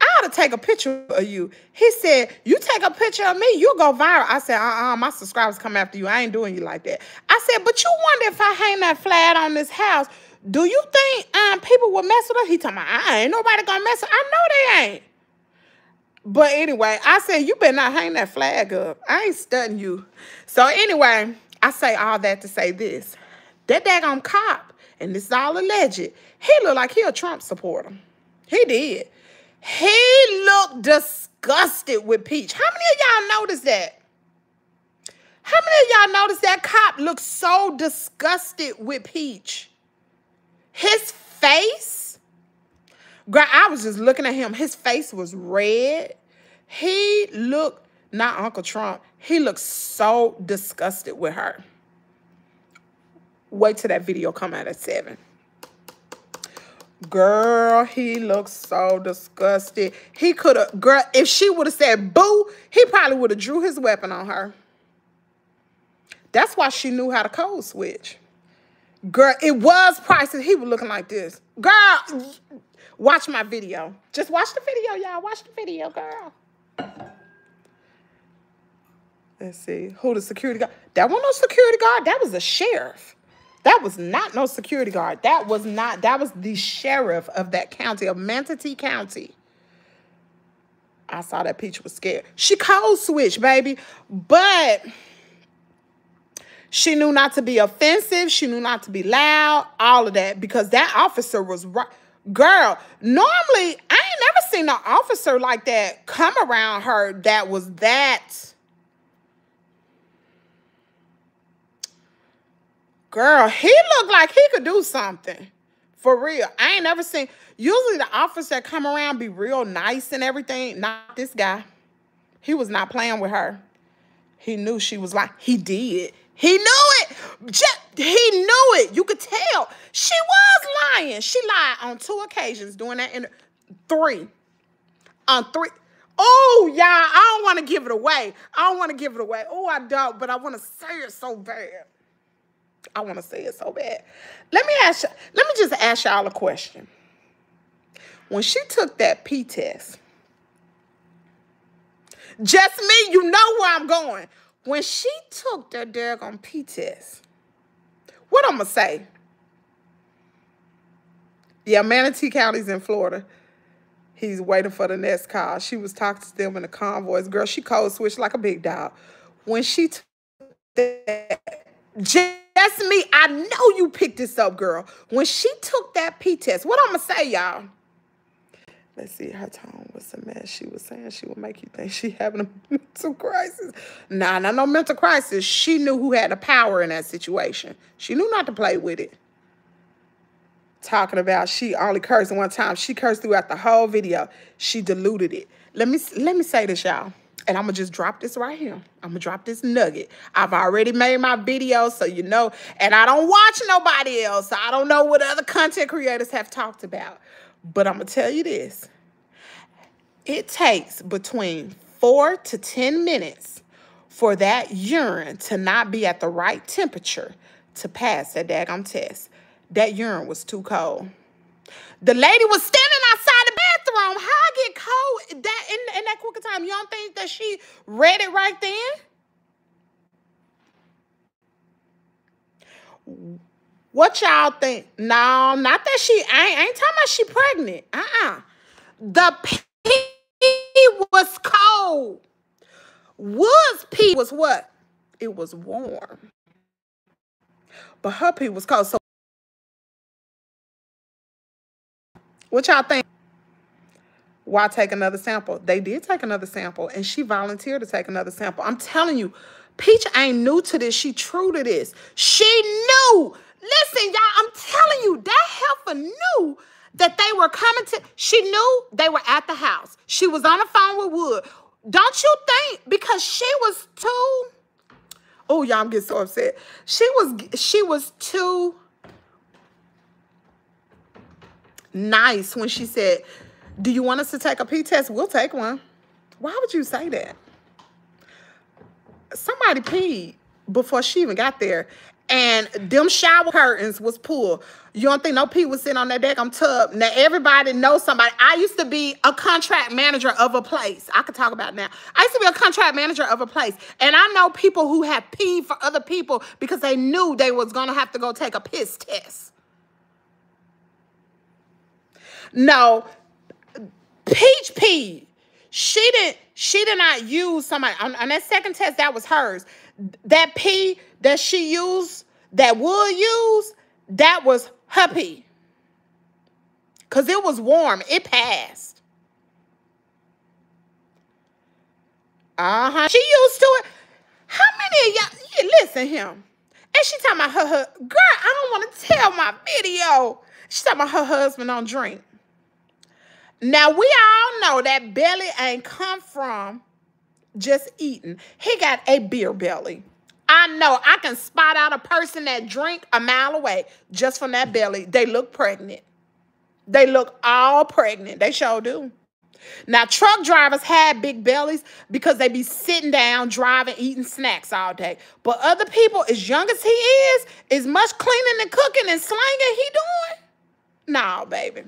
A: I ought to take a picture of you. He said, you take a picture of me, you'll go viral. I said, my subscribers come after you. I ain't doing you like that. I said, but you wonder if I hang that flag on this house, do you think people will mess with us? He told me, ain't nobody gonna mess with us. I know they ain't. But anyway, I said, you better not hang that flag up. I ain't studying you. So anyway, I say all that to say this. That daggone cop, and this is all alleged, he looked like he a Trump supporter. He did. He looked disgusted with Peach. How many of y'all noticed that? How many of y'all noticed that cop looked so disgusted with Peach? His face, girl, I was just looking at him. His face was red. He looked, not Uncle Trump, he looked so disgusted with her. Wait till that video come out at 7. Girl, he looks so disgusted. He could have, girl, if she would have said boo, he probably would have drew his weapon on her. That's why she knew how to code switch. Girl, it was priceless. He was looking like this. Girl, watch my video. Just watch the video, y'all. Watch the video, girl. Let's see. Who the security guard? That wasn't no security guard. That was the sheriff. That was not no security guard. That was the sheriff of that county, of Manatee County. I saw that Peach was scared. She code switched, baby. But she knew not to be offensive. She knew not to be loud. All of that. Because that officer was right. Girl, normally, I ain't never seen an officer like that come around her that was that. Girl, he looked like he could do something. For real. I ain't never seen. Usually the officers that come around be real nice and everything. Not this guy. He was not playing with her. He knew she was lying. He did. He knew it. He knew it. You could tell. She was lying. She lied on 2 occasions doing that in 3. On 3. Oh, y'all, I don't want to give it away. Oh, I don't, but I want to say it so bad. Let me just ask y'all a question. when she took that P test, just me, you know where I'm going. When she took that daggone P test, what I'm going to say? Yeah, Manatee County's in Florida. He's waiting for the next call. She was talking to them in the convoys. Girl, she code switched like a big dog. When she took that, just me, I know you picked this up, girl. When she took that P test, what I'm going to say, y'all? Let's see, her tone was a mess. She was saying she would make you think she having a mental crisis. Nah, not no mental crisis. She knew who had the power in that situation. She knew not to play with it. Talking about she only cursed one time. She cursed throughout the whole video. She diluted it. Let me say this, y'all. And I'm going to just drop this right here. I'm going to drop this nugget. I've already made my video, so you know. And I don't watch nobody else. So I don't know what other content creators have talked about. But I'm going to tell you this. It takes between 4 to 10 minutes for that urine to not be at the right temperature to pass that daggone test. That urine was too cold. The lady was standing outside the bathroom. How I get cold that in that quick time? You don't think that she read it right then? What y'all think? No, not that she, I ain't talking about she pregnant. The pee was cold. Wood's pee was what? It was warm. But her pee was cold. So what y'all think? Why take another sample? They did take another sample, and she volunteered to take another sample. I'm telling you, Peach ain't new to this. She true to this. She knew. Listen, y'all, I'm telling you, that heifer knew that they were coming to. She knew they were at the house. She was on the phone with Wood. Don't you think? Because she was too. Oh, y'all, I'm getting so upset. She was too nice when she said, do you want us to take a P test? We'll take one. Why would you say that? Somebody peed before she even got there. And them shower curtains was pulled. You don't think no pee was sitting on that daggum tub? Now, everybody knows somebody. I used to be a contract manager of a place. I could talk about it now. I used to be a contract manager of a place. And I know people who have peed for other people because they knew they was going to have to go take a piss test. No, Peach peed. She did not use somebody on that second test. That was hers. That pee that she used, that Wood used, that was her pee. Because it was warm. It passed. She used to it. How many of y'all, listen him. And she talking about her, girl, I don't want to tell my video. She talking about her husband don't drink. Now, we all know that belly ain't come from just eating. He got a beer belly. I know. I can spot out a person that drink a mile away just from that belly. They look pregnant. They look all pregnant. They sure do. Now, truck drivers have big bellies because they be sitting down, driving, eating snacks all day. But other people, as young as he is, as much cleaning and cooking and slanging he doing, no, baby.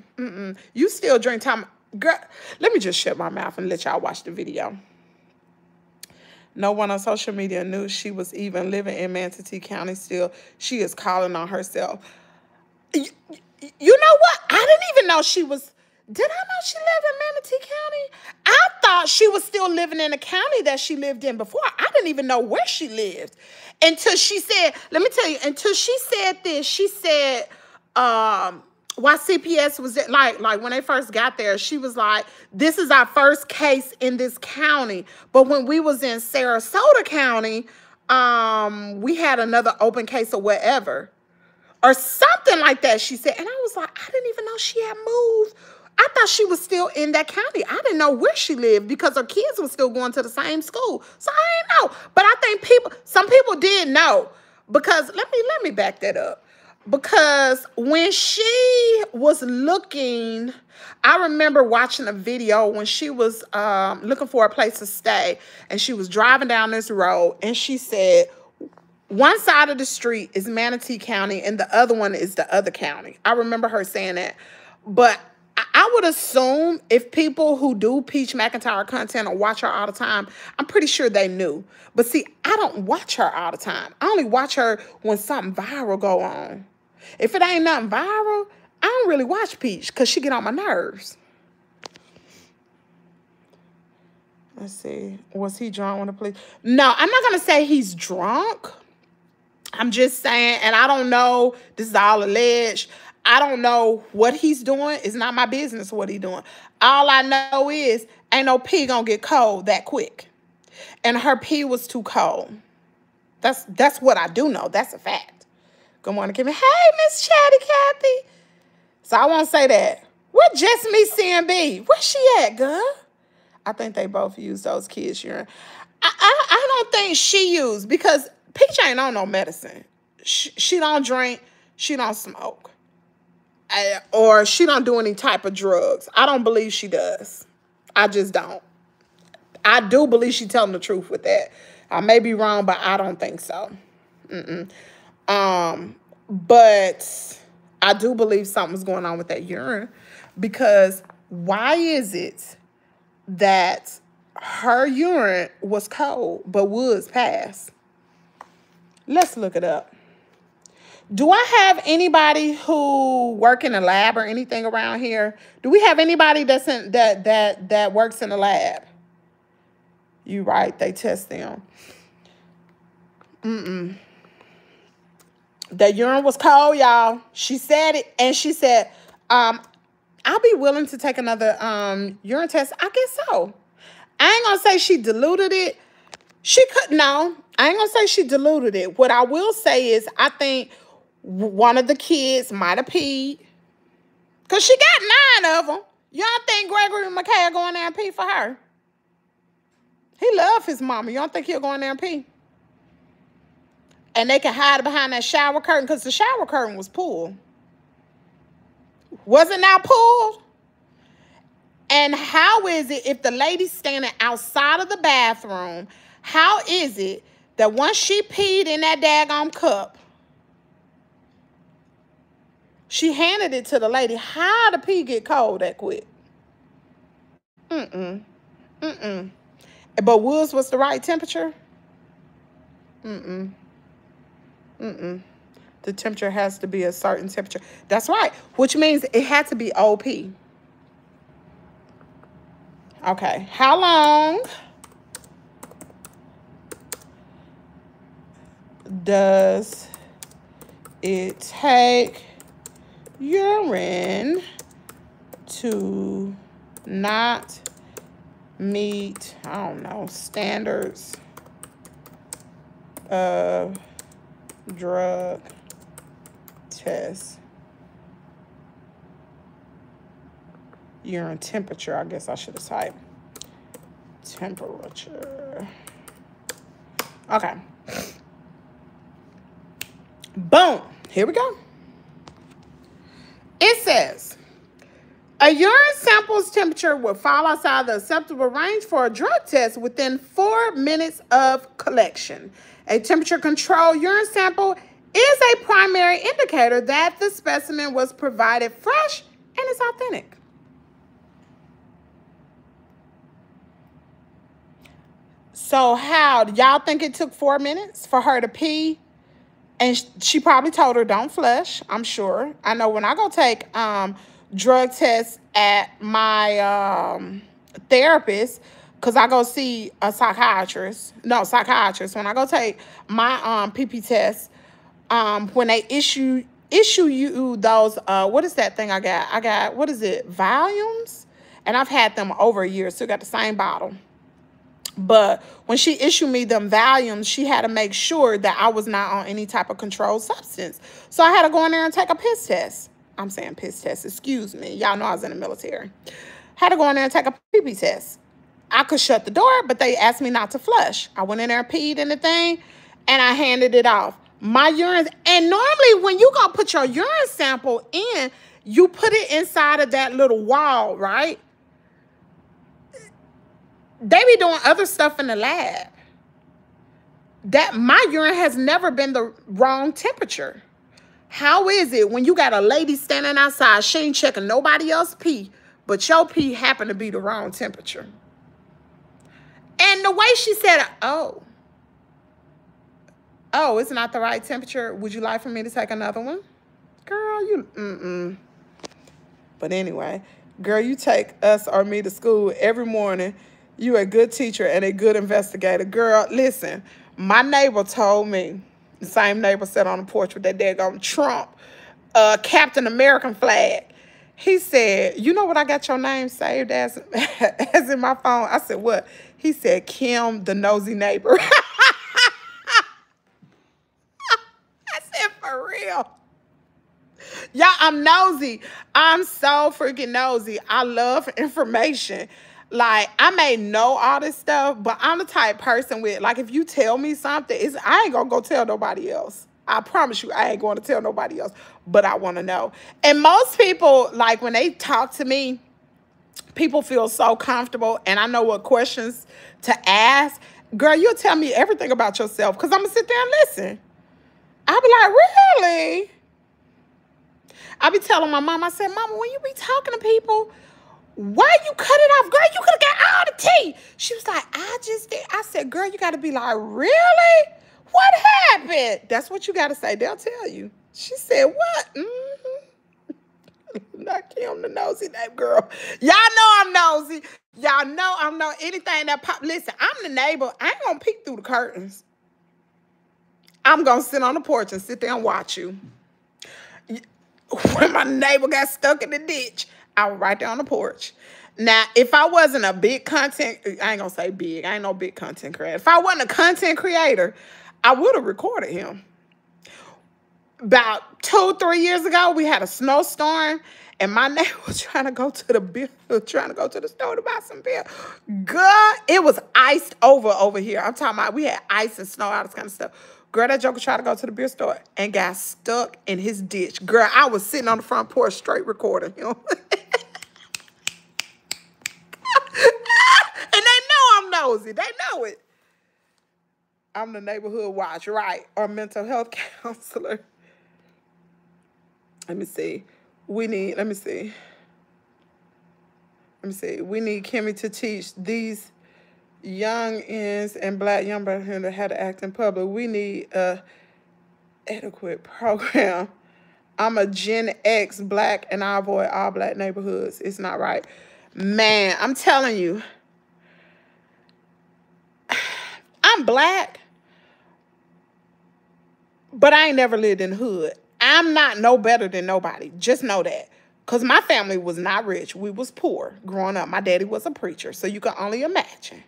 A: You still drink time. Girl, let me just shut my mouth and let y'all watch the video. No one on social media knew she was even living in Manatee County still. She is calling on herself. You know what? I didn't even know she was. Did I know she lived in Manatee County? I thought she was still living in the county that she lived in before. I didn't even know where she lived. Until she said, let me tell you, until she said this, she said, why CPS was there, like when they first got there, she was like, this is our first case in this county. But when we was in Sarasota County, we had another open case or whatever. Or something like that, she said. And I was like, I didn't even know she had moved. I thought she was still in that county. I didn't know where she lived because her kids were still going to the same school. So I didn't know. But I think some people did know. Because let me back that up. Because when she was looking, I remember watching a video when she was looking for a place to stay. And she was driving down this road. And she said, one side of the street is Manatee County and the other one is the other county. I remember her saying that. But I I would assume if people who do Peach McIntyre content or watch her all the time, I'm pretty sure they knew. But see, I don't watch her all the time. I only watch her when something viral go on. If it ain't nothing viral, I don't really watch Peach because she get on my nerves. Let's see. Was he drunk when the police? No, I'm not going to say he's drunk. I'm just saying, and I don't know. This is all alleged. I don't know what he's doing. It's not my business what he's doing. All I know is ain't no pee gonna get cold that quick. And her pee was too cold. That's what I do know. That's a fact. Good morning, Kimmy. Hey, Miss Chatty Cathy. So I won't say that. Where Just Me CMB? Where's she at, girl? I think they both use those kids' urine. I don't think she used, because Peach ain't on no medicine. She don't drink. She don't smoke. Or she don't do any type of drugs. I don't believe she does. I just don't. I do believe she's telling the truth with that. I may be wrong, but I don't think so. But I do believe something's going on with that urine, because why is it that her urine was cold but Woods passed? Let's look it up. Do I have anybody who work in a lab or anything around here? Do we have anybody that's that works in the lab? You right, they test them. The urine was cold, y'all. She said it, and she said, I'll be willing to take another urine test. I guess so. I ain't gonna say she diluted it. She could, no. I ain't gonna say she diluted it. What I will say is I think one of the kids might have peed. Because she got 9 of them. You don't think Gregory McKay go in there and pee for her? He loved his mama. You don't think he'll go in there and pee? And they can hide behind that shower curtain, because the shower curtain was pulled. Was it not pulled? And how is it if the lady's standing outside of the bathroom, how is it that once she peed in that daggone cup, she handed it to the lady? How the pee get cold that quick? But Woods was the right temperature? The temperature has to be a certain temperature. That's right. Which means it had to be OP. Okay. How long does it take urine to not meet, I don't know, standards of drug test? Urine temperature, I guess I should have typed temperature. Okay. Boom. Here we go. It says, a urine sample's temperature will fall outside the acceptable range for a drug test within 4 minutes of collection. A temperature-controlled urine sample is a primary indicator that the specimen was provided fresh and is authentic. So how, do y'all think it took 4 minutes for her to pee? And she probably told her, don't flush, I'm sure. I know when I go take drug tests at my therapist, because I go see a psychiatrist. No, psychiatrist. When I go take my PP test, when they issue you those, what is that thing I got, what is it, volumes? And I've had them over a year, so I got the same bottle. But when she issued me them volumes, she had to make sure that I was not on any type of controlled substance. So I had to go in there and take a piss test. I'm saying piss test, excuse me. Y'all know I was in the military. Had to go in there and take a pee test. I could shut the door, but they asked me not to flush. I went in there and peed in the thing, and I handed it off. My urine, and normally when you go put your urine sample in, you put it inside of that little wall, right? They be doing other stuff in the lab. That my urine has never been the wrong temperature. How is it when you got a lady standing outside, she ain't checking nobody else pee, but your pee happened to be the wrong temperature. And the way she said, oh, it's not the right temperature. Would you like for me to take another one? Girl, you, But anyway, girl, you take us or me to school every morning. You a good teacher and a good investigator. Girl, listen, my neighbor told me, the same neighbor sat on the porch with that daggone Trump, Captain American flag. He said, you know what I got your name saved as, as in my phone? I said, what? He said, Kim, the nosy neighbor. I said, for real. Y'all, I'm nosy. I'm so freaking nosy. I love information. Like, I may know all this stuff, but I'm the type person with, like, if you tell me something, I ain't gonna go tell nobody else. I promise you, I ain't going to tell nobody else, but I want to know. And most people, like, when they talk to me, people feel so comfortable, and I know what questions to ask. Girl, you'll tell me everything about yourself, because I'm going to sit there and listen. I'll be like, really? I be telling my mom, I said, Mama, when you be talking to people, why you cut it off? Girl, you could have got all the tea. She was like, I just did. I said, girl, you got to be like, really? What happened? That's what you got to say. They'll tell you. She said, what? Not Kim, the nosy neighbor girl. Y'all know I'm nosy. Y'all know I'm no anything that pop. Listen, I'm the neighbor. I ain't going to peek through the curtains. I'm going to sit on the porch and sit there and watch you. When my neighbor got stuck in the ditch, I was right there on the porch. Now, if I wasn't a big content, I ain't gonna say big, I ain't no big content creator. If I wasn't a content creator, I would have recorded him. About 2-3 years ago, we had a snowstorm, and my neighbor was trying to go to the store to buy some beer. Girl, it was iced over here. I'm talking about we had ice and snow, all this kind of stuff. Girl, that joker tried to go to the beer store and got stuck in his ditch. Girl, I was sitting on the front porch straight recording him. And they know I'm nosy. They know it. I'm the neighborhood watch, right? Or mental health counselor. Let me see. We need Kimmy to teach these young-ins and black young men how to act in public. We need a adequate program. I'm a Gen X black and I avoid all black neighborhoods. It's not right. Man, I'm telling you, I'm black, but I ain't never lived in the hood. I'm not no better than nobody. Just know that. Because my family was not rich. We was poor growing up. My daddy was a preacher, so you can only imagine.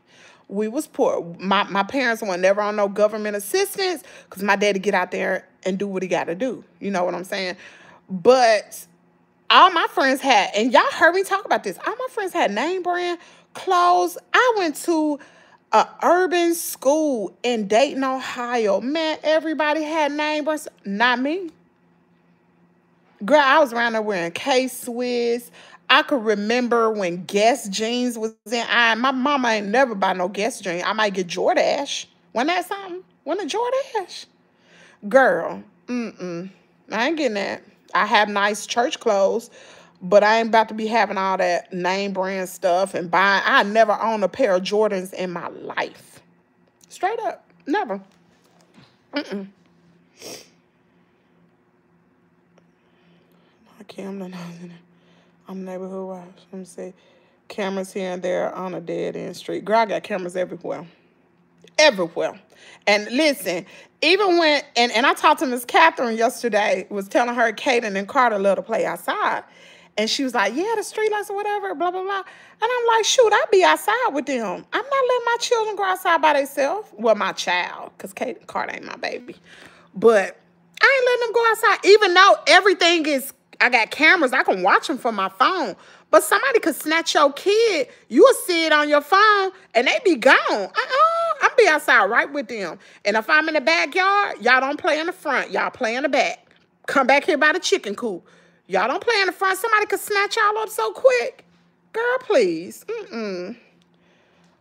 A: We was poor. My parents were never on no government assistance because my daddy get out there and do what he got to do. You know what I'm saying? But all my friends had, and y'all heard me talk about this, all my friends had name brand clothes. I went to an urban school in Dayton, Ohio. Man, everybody had name brands. Not me. Girl, I was around there wearing K-Swiss. I could remember when Guess jeans was in. My mama ain't never buy no Guess jeans. I might get Jordache. Wasn't that something? Wasn't it Jordache? Girl, I ain't getting that. I have nice church clothes, but I ain't about to be having all that name brand stuff and buying. I never owned a pair of Jordans in my life. Straight up. Never. Okay, I'm neighborhood watch. Let me see. Cameras here and there on a dead-end street. Girl, I got cameras everywhere. Everywhere. And listen, even when, and I talked to Miss Catherine yesterday, was telling her Kaden and Carter love to play outside. And she was like, yeah, the street lights or whatever, blah, blah, blah. And I'm like, shoot, I'll be outside with them. I'm not letting my children go outside by themselves. Well, my child, because Kaden and Carter ain't my baby. But I ain't letting them go outside, even though everything is, I got cameras. I can watch them from my phone. But somebody could snatch your kid. You'll see it on your phone, and they be gone. I'm be outside right with them. And if I'm in the backyard, y'all don't play in the front. Y'all play in the back. Come back here by the chicken coop. Y'all don't play in the front. Somebody could snatch y'all up so quick. Girl, please.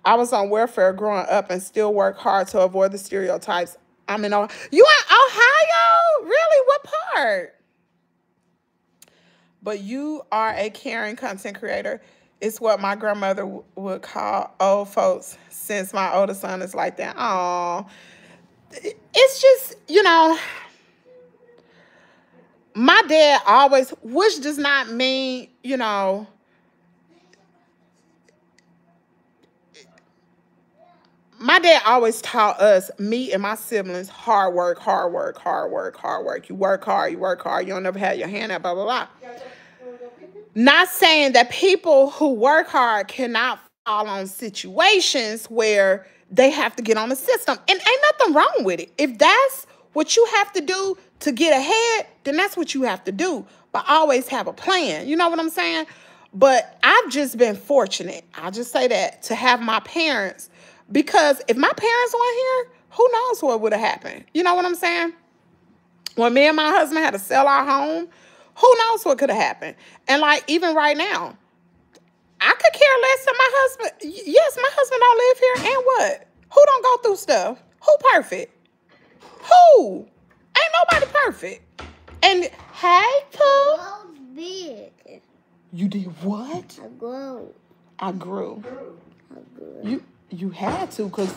A: I was on welfare growing up and still work hard to avoid the stereotypes. I'm in Ohio. You in Ohio? Really? What part? but you are a caring content creator. It's what my grandmother would call old folks, since my older son is like that. Oh, it's just, my dad always, which does not mean, my dad always taught us, me and my siblings, hard work, hard work, hard work, hard work. You work hard, you work hard. You don't never have your hand out, blah, blah, blah. Not saying that people who work hard cannot fall on situations where they have to get on the system. And ain't nothing wrong with it. If that's what you have to do to get ahead, then that's what you have to do. But always have a plan. You know what I'm saying? But I've just been fortunate, I'll just say that, to have my parents. Because if my parents weren't here, who knows what would have happened? You know what I'm saying? When me and my husband had to sell our home, who knows what could have happened? And like, even right now, I could care less than my husband. Yes, my husband don't live here. And what? Who don't go through stuff? Who perfect? Who? Ain't nobody perfect. And hey, Pooh.
D: I was big.
A: You did what?
D: I grew.
A: I grew.
D: I grew.
A: You had to, because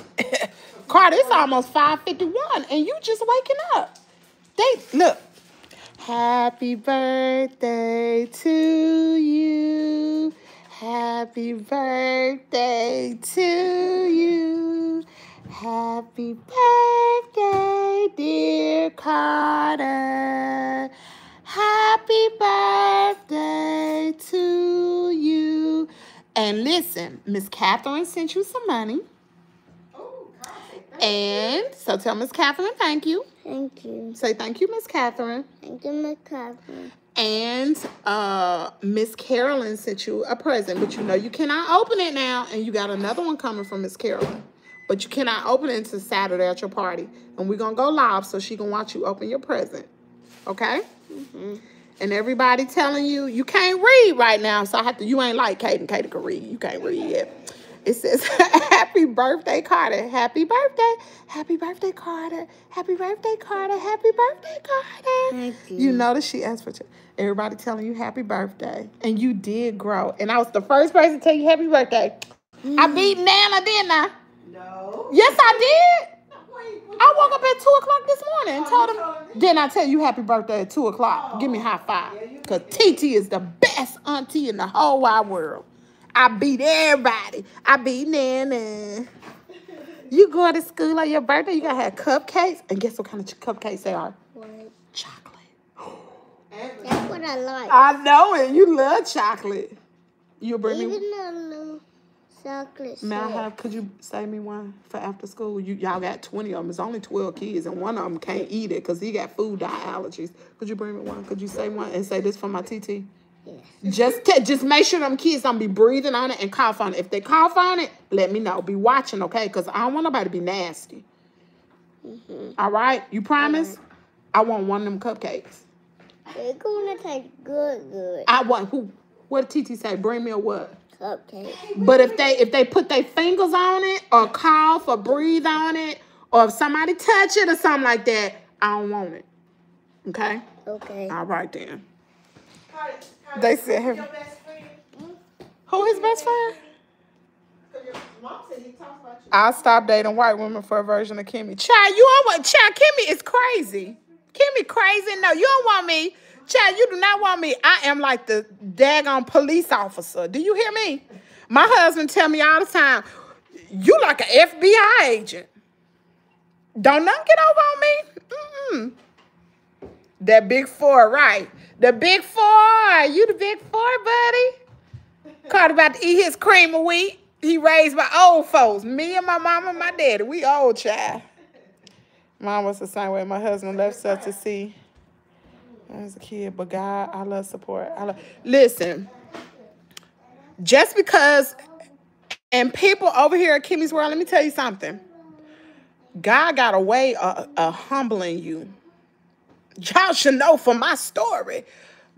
A: Carter, it's almost 5:51 and you just waking up. Look. Happy birthday to you. Happy birthday to you. Happy birthday, dear Carter. Happy birthday to you. And listen, Miss Catherine sent you some money. And so tell Miss Catherine thank you.
D: Thank you.
A: Say thank you, Miss Catherine.
D: Thank you, Miss Catherine.
A: And Miss Carolyn sent you a present, but you cannot open it now. And you got another one coming from Miss Carolyn. But you cannot open it until Saturday at your party. And we're going to go live so she can watch you open your present. Okay?
D: Mm-hmm.
A: And everybody telling you can't read right now. So you ain't like Kaden. Kaden can read. You can't read yet. It says, happy birthday, Carter. Happy birthday. Happy birthday, Carter. Happy birthday, Carter. Happy birthday, Carter.
D: Thank you.
A: You notice she asked for everybody telling you happy birthday. And you did grow. And I was the first person to tell you happy birthday. I beat Nana, didn't I?
E: No.
A: Yes, I did. I woke up at 2 o'clock this morning and told him, didn't I tell you happy birthday at 2 o'clock? Give me a high five. Because TT is the best auntie in the whole wide world. I beat everybody. I beat Nana. You going to school on your birthday, you got to have cupcakes. And guess what kind of cupcakes they are?
D: What?
A: Chocolate.
D: That's what I like.
A: I know it. You love chocolate. You'll bring
D: Even
A: me
D: a little chocolate
A: May I
D: chip.
A: have, could you save me one for after school? Y'all got 20 of them. It's only 12 kids, and one of them can't eat it because he got food dye allergies. Could you bring me one? Could you say one and say this for my TT?
D: Yes.
A: Just make sure them kids don't be breathing on it and cough on it. If they cough on it, let me know. Be watching, okay? Because I don't want nobody to be nasty.
D: Mm-hmm.
A: All right? You promise? I want one of them cupcakes.
D: It's gonna taste good.
A: I want who? What did TT say? Bring me a what?
D: Cupcake.
A: But if they put their fingers on it or cough or breathe on it or if somebody touch it or something like that, I don't want it. Okay?
D: Okay.
A: All right then. They said
E: Your best friend?
A: who his best friend?
E: Because your mom said he talks about you.
A: I'll stop dating white women for a version of Kimmy. Child, you don't want Kimmy is crazy. Kimmy crazy. No, you don't want me. Child, you do not want me. I am like the daggone police officer. Do you hear me? My husband tell me all the time, you like an FBI agent. Don't nothing get over on me. That big four, right? The big four. You the big four, buddy. Carter about to eat his cream of wheat. He raised by old folks. Me and my mama and my daddy. We old, child. Mom was the same way. My husband left such to see as a kid. But God, I love support. Listen, just because, and people over here at Kimmie's World, let me tell you something. God got a way of humbling you. Y'all should know from my story.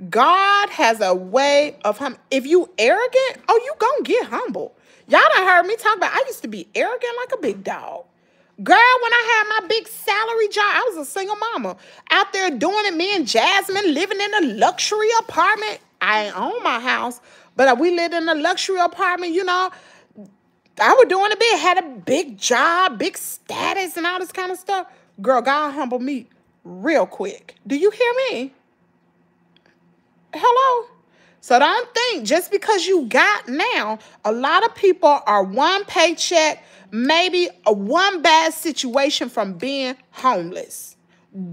A: God has a way of humbling. If you arrogant, you gonna get humble. Y'all done heard me talk about, I used to be arrogant like a big dog. Girl, when I had my big salary job, I was a single mama. Out there doing it, me and Jasmine living in a luxury apartment. I ain't own my house, but we lived in a luxury apartment, you know. I was doing a bit, had a big job, big status, and all this kind of stuff. Girl, God humbled me real quick. Do you hear me? Hello? So don't think just because you got now, a lot of people are one paycheck, maybe a one bad situation from being homeless.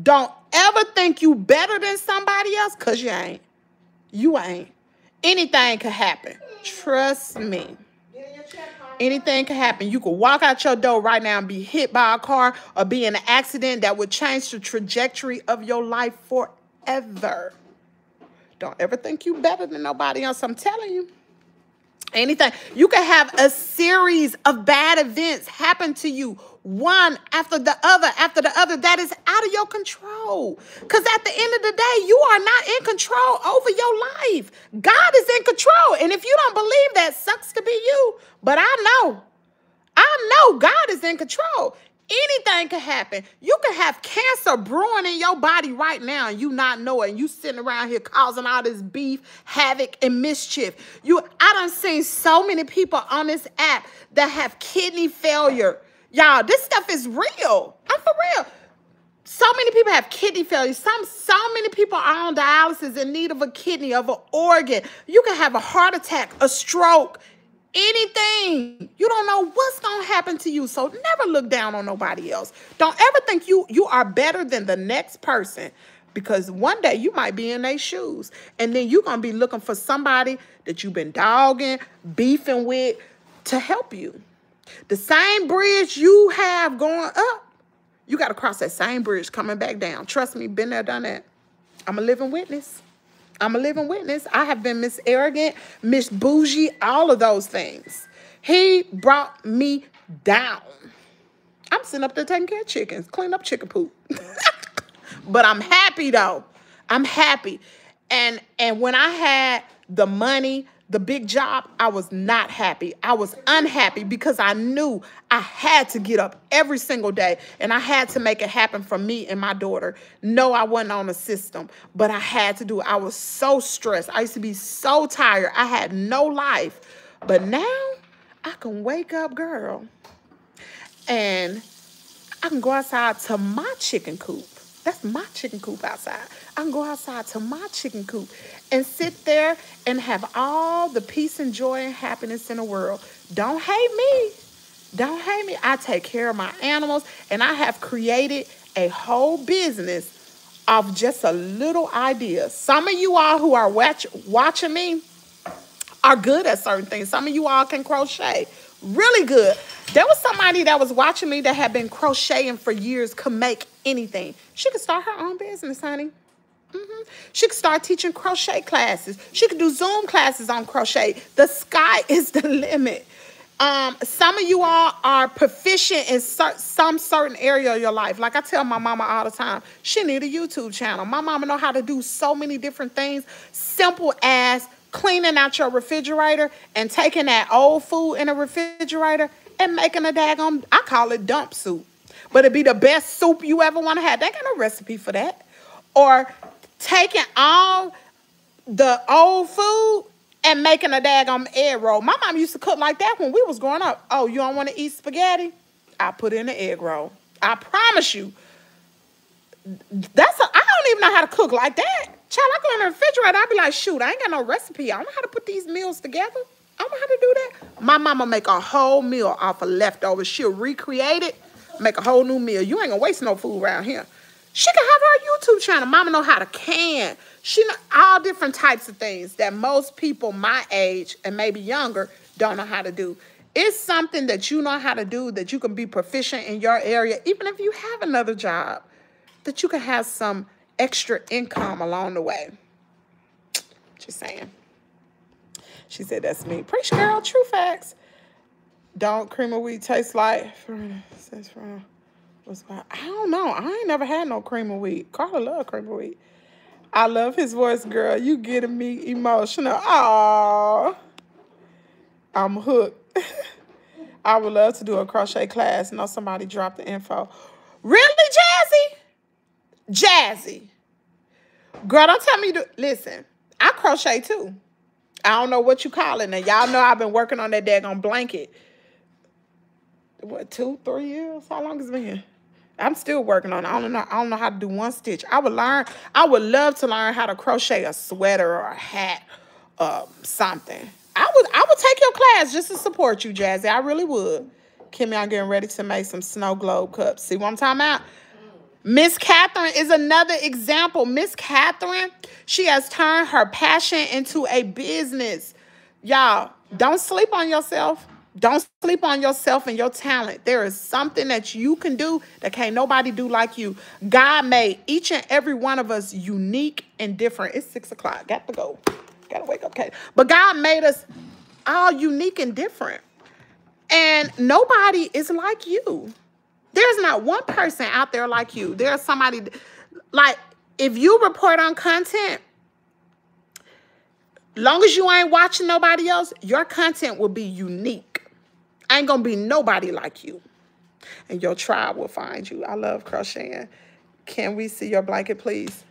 A: Don't ever think you better than somebody else, because you ain't. You ain't. Anything could happen. Trust me. Anything can happen. You could walk out your door right now and be hit by a car or be in an accident that would change the trajectory of your life forever. Don't ever think you better than nobody else. I'm telling you. Anything. You can have a series of bad events happen to you, one after the other, that is out of your control. Because at the end of the day, you are not in control over your life. God is in control. And if you don't believe that, sucks to be you. But I know God is in control. Anything can happen. You can have cancer brewing in your body right now and you not know it. And you sitting around here causing all this beef, havoc, and mischief. I done seen so many people on this app that have kidney failure. Y'all, this stuff is real. I'm for real. So many people have kidney failure. So many people are on dialysis in need of a kidney, of an organ. You can have a heart attack, a stroke, anything. You don't know what's going to happen to you. So never look down on nobody else. Don't ever think you are better than the next person, because one day you might be in their shoes. And then you're going to be looking for somebody that you've been dogging, beefing with to help you. The same bridge you have going up, you got to cross that same bridge coming back down. Trust me, been there, done that. I'm a living witness. I have been Miss Arrogant, Miss Bougie, all of those things. He brought me down. I'm sitting up there taking care of chickens, cleaning up chicken poop. But I'm happy, though. I'm happy. And when I had the money, the big job, I was not happy. I was unhappy because I knew I had to get up every single day and I had to make it happen for me and my daughter. No, I wasn't on the system, but I had to do it. I was so stressed. I used to be so tired. I had no life. But now I can wake up, girl, and I can go outside to my chicken coop. That's my chicken coop outside. I can go outside to my chicken coop and sit there and have all the peace and joy and happiness in the world. Don't hate me. Don't hate me. I take care of my animals, and I have created a whole business of just a little idea. Some of you all who are watching me are good at certain things. Some of you all can crochet. Really good. There was somebody that was watching me that had been crocheting for years, could make anything. She could start her own business, honey. She could start teaching crochet classes. She could do Zoom classes on crochet. The sky is the limit. Some of you all are proficient in some certain area of your life. Like I tell my mama all the time, she need a YouTube channel. My mama know how to do so many different things. Simple as cleaning out your refrigerator and taking that old food in the refrigerator and making a daggone, I call it dump soup. But it'd be the best soup you ever want to have. They got no recipe for that. Or taking all the old food and making a daggone egg roll. My mom used to cook like that when we was growing up. Oh, you don't want to eat spaghetti? I put in an egg roll. I promise you. I don't even know how to cook like that. Child, I go in the refrigerator, I be like, shoot, I ain't got no recipe. I don't know how to put these meals together. I don't know how to do that. My mama make a whole meal off of leftovers. She'll recreate it, make a whole new meal. You ain't gonna waste no food around here. She can have her YouTube channel. Mama know how to can. She know all different types of things that most people my age and maybe younger don't know how to do. It's something that you know how to do, that you can be proficient in your area, even if you have another job, that you can have some extra income along the way. Just saying. She said, that's me. Preach, girl. True facts. Don't cream of wheat taste like? I don't know. I ain't never had no cream of wheat. Carla love cream of wheat. I love his voice, girl. You getting me emotional. Aww. I'm hooked. I would love to do a crochet class. Know somebody dropped the info. Really, Jazzy? Jazzy. Girl, don't tell me to listen. I crochet too. I don't know what you call it. Now, y'all know I've been working on that daggone blanket. What, 2-3 years? How long has it been? I'm still working on it. I don't know how to do one stitch. I would love to learn how to crochet a sweater or a hat, something. I would take your class just to support you, Jazzy. I really would. Kimmy, I'm getting ready to make some snow globe cups. See what I'm talking about? Miss Catherine is another example. Miss Catherine, she has turned her passion into a business. Y'all, don't sleep on yourself. Don't sleep on yourself and your talent. There is something that you can do that can't nobody do like you. God made each and every one of us unique and different. It's 6 o'clock. Got to go. Got to wake up, Kate. But God made us all unique and different. And nobody is like you. There's not one person out there like you. There's somebody, like, if you report on content, long as you ain't watching nobody else, your content will be unique. Ain't gonna be nobody like you. And your tribe will find you. I love crocheting. Can we see your blanket, please?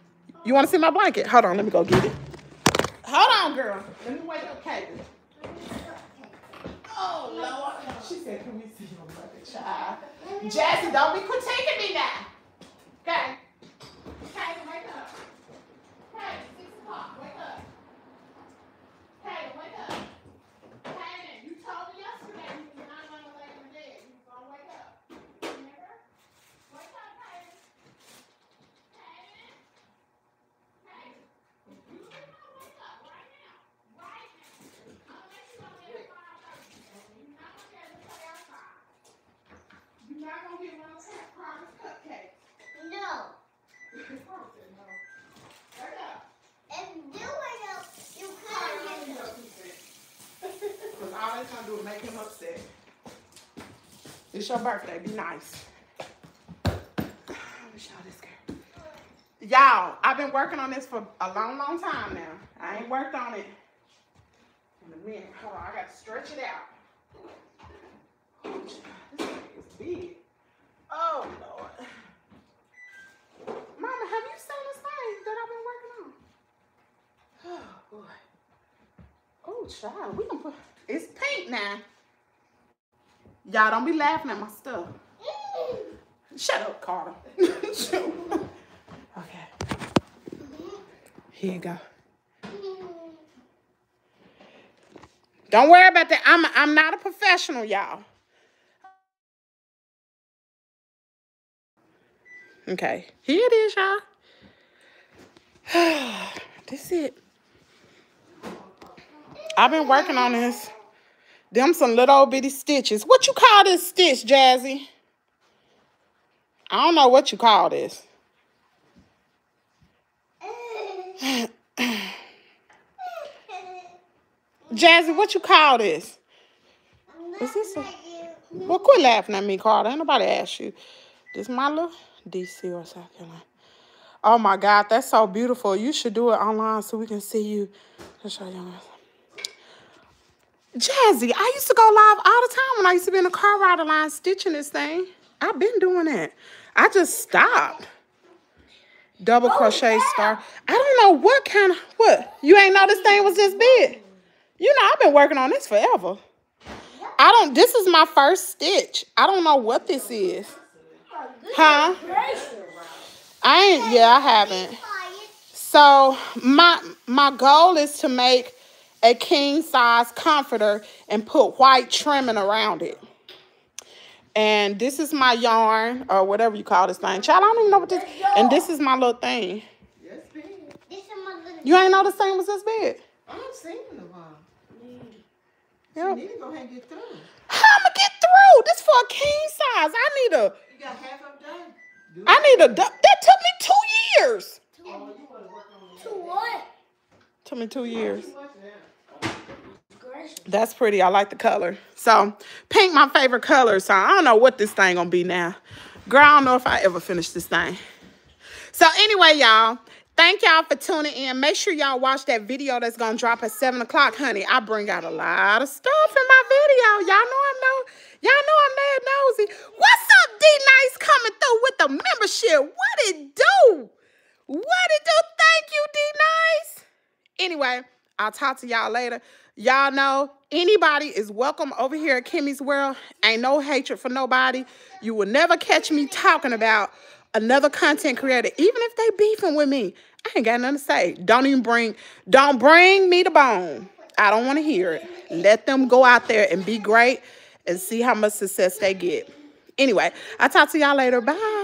A: You want to see my blanket? Hold on, let me go get it. Hold on, girl. Let me wake up Kate. Oh, Lord. She said, can we see your blanket, child? Jazzy, don't be critiquing me now. Okay? Kate, wake up. Kate, 6 o'clock. Wake up. Kate, wake up. Kate, you told me yesterday you was not going to lay in the bed. You was going to wake up. Remember? Wake up, Kate. Kate. Kate. You going to wake up right now. Right now. I'm going to let you go there at 5:30. You're not going to get to play outside. You're not going to get one of those promise cupcakes.
D: No.
A: Promise it, no. Wake up.
D: If you wake up, you can't get up.
A: Because all that's going to do is make him upset. It's your birthday. Be nice. Let me show this girl. Y'all, I've been working on this for a long, long time now. I ain't worked on it in a minute. Hold on. I got to stretch it out. Oh, this thing is big. Oh, Lord. Mama, have you seen this thing that I've been working on? Oh, boy. Oh, child, we gonna put, it's pink now. Y'all don't be laughing at my stuff. Shut up, Carter. Okay. Here you go. Don't worry about that. I'm not a professional, y'all. Okay, here it is, y'all. This is it. I've been working on this. Them some little old bitty stitches. What you call this stitch, Jazzy? I don't know what you call this. Jazzy, what you call this? Is this a... Well, quit laughing at me, Carter. Ain't nobody asked you. This my little DC or South Carolina. Oh, my God. That's so beautiful. You should do it online so we can see you. Let's show you. Jazzy, I used to go live all the time when I used to be in the car rider line stitching this thing. I've been doing that. I just stopped. Double crochet star. I don't know what kind of, what? You ain't know this thing was this big? You know, I've been working on this forever. This is my first stitch. I don't know what this is. Huh? I haven't. So my goal is to make a king size comforter and put white trimming around it. And this is my yarn or whatever you call this thing. Child, I don't even know what this is. And this is my little thing. You ain't know this thing was this big?
E: I've seen it a while.
A: Yep.
E: You need to go ahead and get through.
A: How am I get through? This for a king size.
E: You got half of done.
A: That took me 2 years.
E: Oh, you want to work on that.
D: To what?
A: Took me 2 years.
E: Too much now.
A: That's pretty. I like the color. So, pink my favorite color. So, I don't know what this thing gonna be now. Girl, I don't know if I ever finish this thing. So, anyway, y'all. Thank y'all for tuning in. Make sure y'all watch that video that's gonna drop at 7 o'clock, honey. I bring out a lot of stuff in my video. Y'all know I'm mad nosy. What's up, D-Nice coming through with the membership? What it do? What it do? Thank you, D-Nice. Anyway, I'll talk to y'all later. Y'all know anybody is welcome over here at Kimmie's World. Ain't no hatred for nobody. You will never catch me talking about another content creator, even if they beefing with me. I ain't got nothing to say. Don't bring me the bone. I don't want to hear it. Let them go out there and be great and see how much success they get. Anyway, I'll talk to y'all later. Bye.